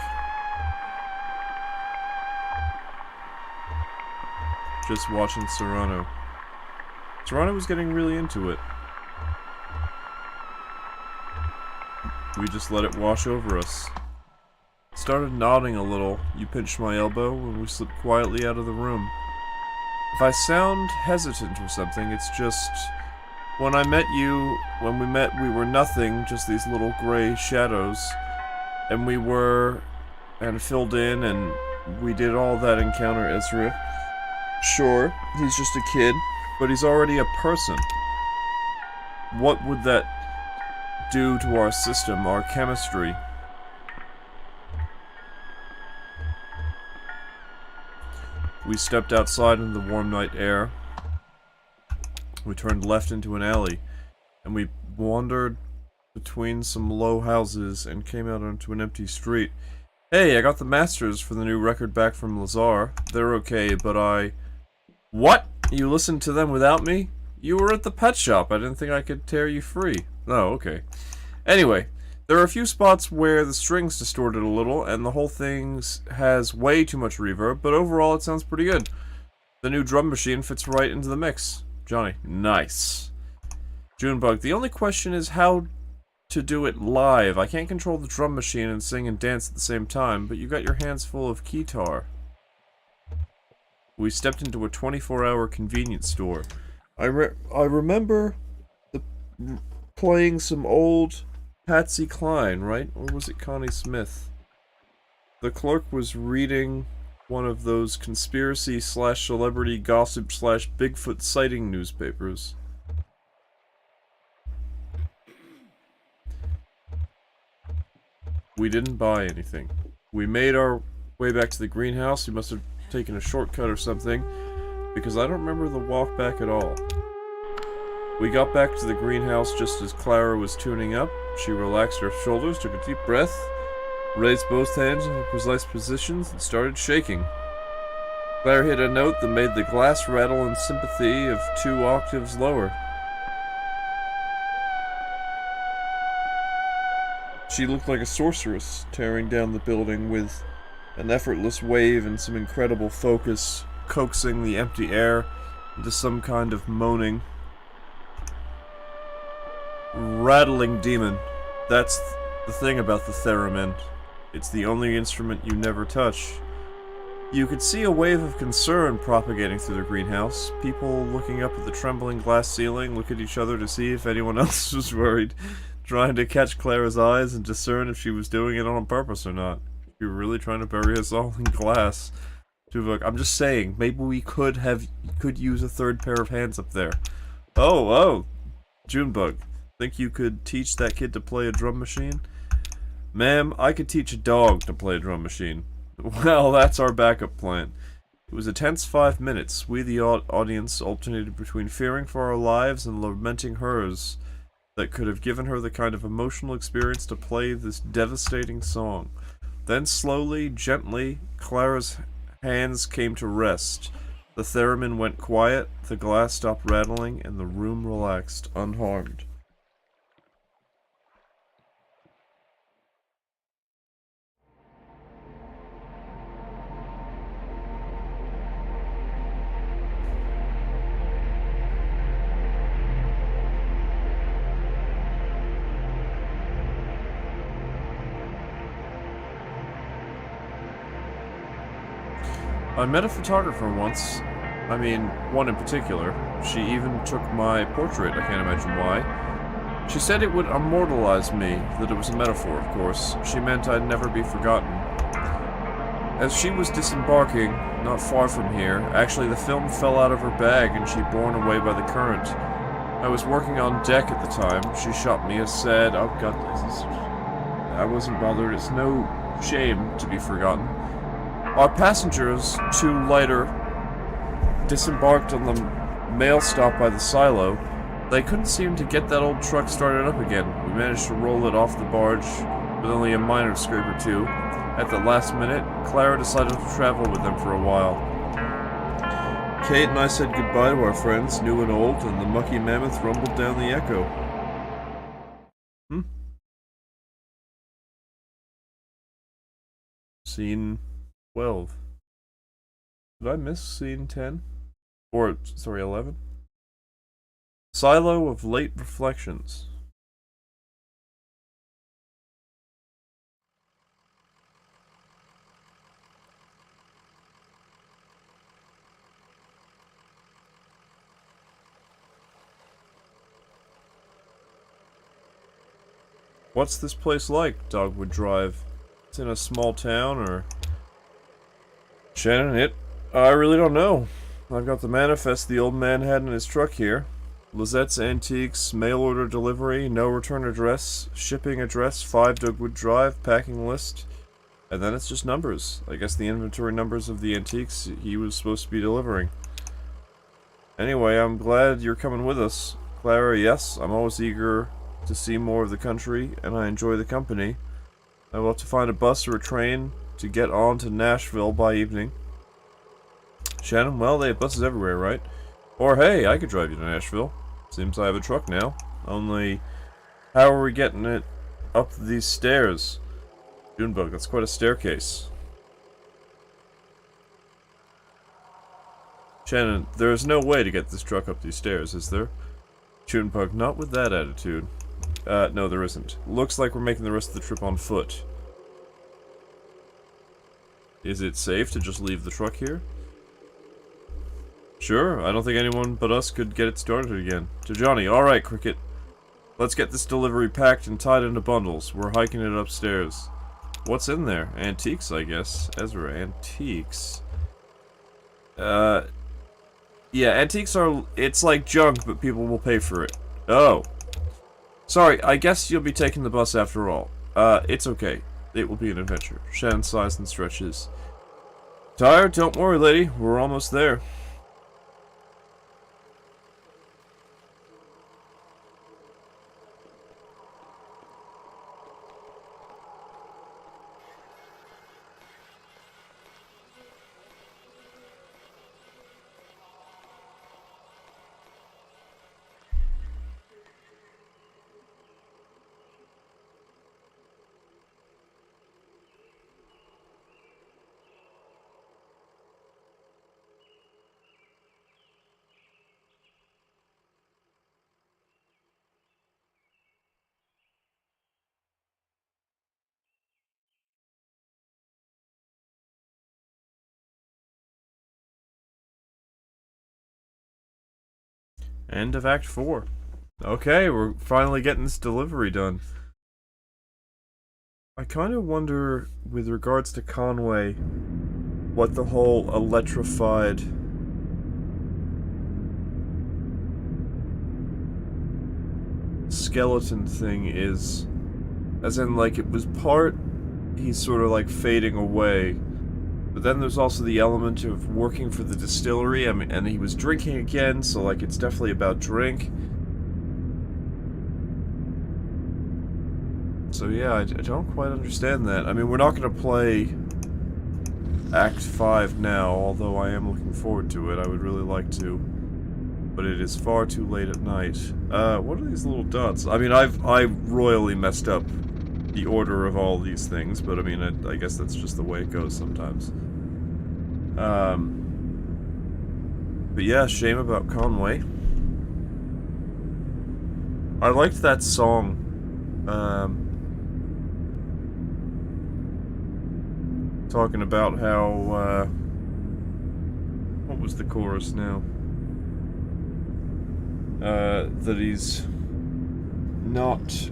Just watching Serrano. Serrano was getting really into it. We just let it wash over us. Started nodding a little. You pinched my elbow and we slipped quietly out of the room. If I sound hesitant or something, it's just... When we met, we were nothing, just these little gray shadows. And filled in, and we did all that encounter Ezra. Sure, he's just a kid, but he's already a person. What would that do to our system, our chemistry? We stepped outside into the warm night air. We turned left into an alley, and we wandered between some low houses and came out onto an empty street. Hey, I got the masters for the new record back from Lazar. They're okay, but What? You listened to them without me? You were at the pet shop. I didn't think I could tear you free. Oh, okay. Anyway, there are a few spots where the string's distorted a little, and the whole thing has way too much reverb, but overall it sounds pretty good. The new drum machine fits right into the mix. Johnny, nice. Junebug, the only question is how to do it live. I can't control the drum machine and sing and dance at the same time, but you got your hands full of keytar. We stepped into a 24-hour convenience store. I remember playing some old Patsy Cline, right? Or was it Connie Smith? The clerk was reading one of those conspiracy/celebrity gossip/Bigfoot sighting newspapers. We didn't buy anything. We made our way back to the greenhouse. We must have taken a shortcut or something, because I don't remember the walk back at all. We got back to the greenhouse just as Clara was tuning up. She relaxed her shoulders, took a deep breath, raised both hands in precise positions, and started shaking. Claire hit a note that made the glass rattle in sympathy of 2 octaves lower. She looked like a sorceress, tearing down the building with an effortless wave and some incredible focus, coaxing the empty air into some kind of moaning, rattling demon. That's the thing about the theremin. It's the only instrument you never touch. You could see a wave of concern propagating through the greenhouse. People looking up at the trembling glass ceiling look at each other to see if anyone else was worried, trying to catch Clara's eyes and discern if she was doing it on purpose or not. You were really trying to bury us all in glass. Tuvok, I'm just saying, maybe we could use a third pair of hands up there. Oh, Junebug. Think you could teach that kid to play a drum machine? Ma'am, I could teach a dog to play a drum machine. Well, that's our backup plan. It was a tense 5 minutes. We, the audience, alternated between fearing for our lives and lamenting hers that could have given her the kind of emotional experience to play this devastating song. Then slowly, gently, Clara's hands came to rest. The theremin went quiet, the glass stopped rattling, and the room relaxed, unharmed. I met a photographer once. I mean, one in particular. She even took my portrait, I can't imagine why. She said it would immortalize me, that it was a metaphor, of course. She meant I'd never be forgotten. As she was disembarking, not far from here, actually the film fell out of her bag and she borne away by the current. I was working on deck at the time. She shot me a sad, oh god, I wasn't bothered. It's no shame to be forgotten. Our passengers, 2 lighter, disembarked on the mail stop by the silo. They couldn't seem to get that old truck started up again. We managed to roll it off the barge with only a minor scrape or 2. At the last minute, Clara decided to travel with them for a while. Kate and I said goodbye to our friends, new and old, and the mucky mammoth rumbled down the echo. Scene 12. Did I miss scene 10? Or, sorry, 11? Silo of Late Reflections. What's this place like, Dogwood Drive? It's in a small town, or... Shannon, I really don't know. I've got the manifest the old man had in his truck here. Lizette's Antiques, mail order delivery, no return address, shipping address, 5 Dogwood Drive, packing list. And then it's just numbers. I guess the inventory numbers of the antiques he was supposed to be delivering. Anyway, I'm glad you're coming with us. Clara, yes, I'm always eager to see more of the country, and I enjoy the company. I will have to find a bus or a train to get on to Nashville by evening. Shannon, well, they have buses everywhere, right? Or hey, I could drive you to Nashville. Seems I have a truck now. Only, how are we getting it up these stairs? Junebug, that's quite a staircase. Shannon, there is no way to get this truck up these stairs, is there? Junebug, not with that attitude. No, there isn't. Looks like we're making the rest of the trip on foot. Is it safe to just leave the truck here? Sure, I don't think anyone but us could get it started again. To Johnny, alright, Cricket. Let's get this delivery packed and tied into bundles. We're hiking it upstairs. What's in there? Antiques, I guess. Ezra, antiques. Yeah, antiques are... It's like junk, but people will pay for it. Oh. Sorry, I guess you'll be taking the bus after all. It's okay. It will be an adventure. Shannon sighs and stretches. Tired? Don't worry, lady. We're almost there. End of Act 4. Okay, we're finally getting this delivery done. I kind of wonder, with regards to Conway, what the whole electrified skeleton thing is. As in, like, it was part he's sort of like fading away, but then there's also the element of working for the distillery. I mean, and he was drinking again, so like it's definitely about drink. So yeah, I don't quite understand that. I mean, we're not going to play Act 5 now, although I am looking forward to it. I would really like to. But it is far too late at night. What are these little dots? I mean, I royally messed up the order of all these things, but I mean, I guess that's just the way it goes sometimes. But yeah, shame about Conway. I liked that song. Talking about how, what was the chorus now? That he's not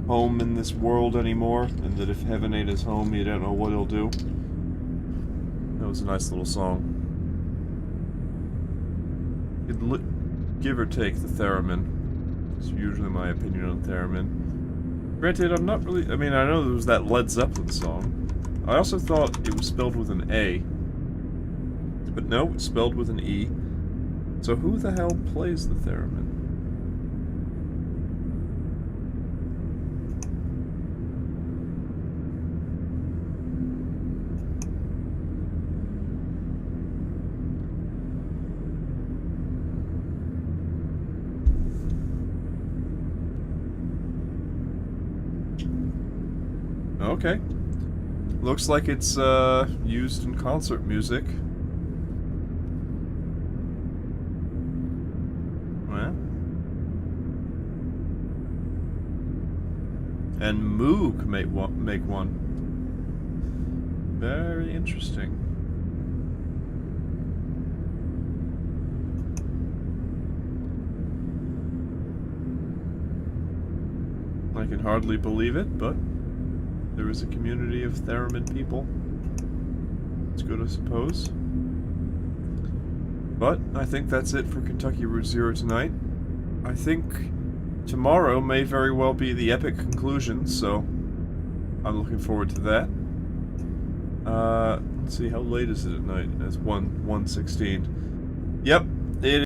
home in this world anymore, and that if heaven ain't his home, you don't know what he'll do. That was a nice little song. Give or take the theremin. It's usually my opinion on theremin. Granted, I'm not really... I mean, I know there was that Led Zeppelin song. I also thought it was spelled with an A. But no, it's spelled with an E. So who the hell plays the theremin? Okay. Looks like it's used in concert music. And Moog make one. Very interesting. I can hardly believe it, but there is a community of theremin people. It's good, I suppose. But I think that's it for Kentucky Route Zero tonight. I think tomorrow may very well be the epic conclusion, so I'm looking forward to that. Let's see, how late is it at night? It's 1:16. Yep, it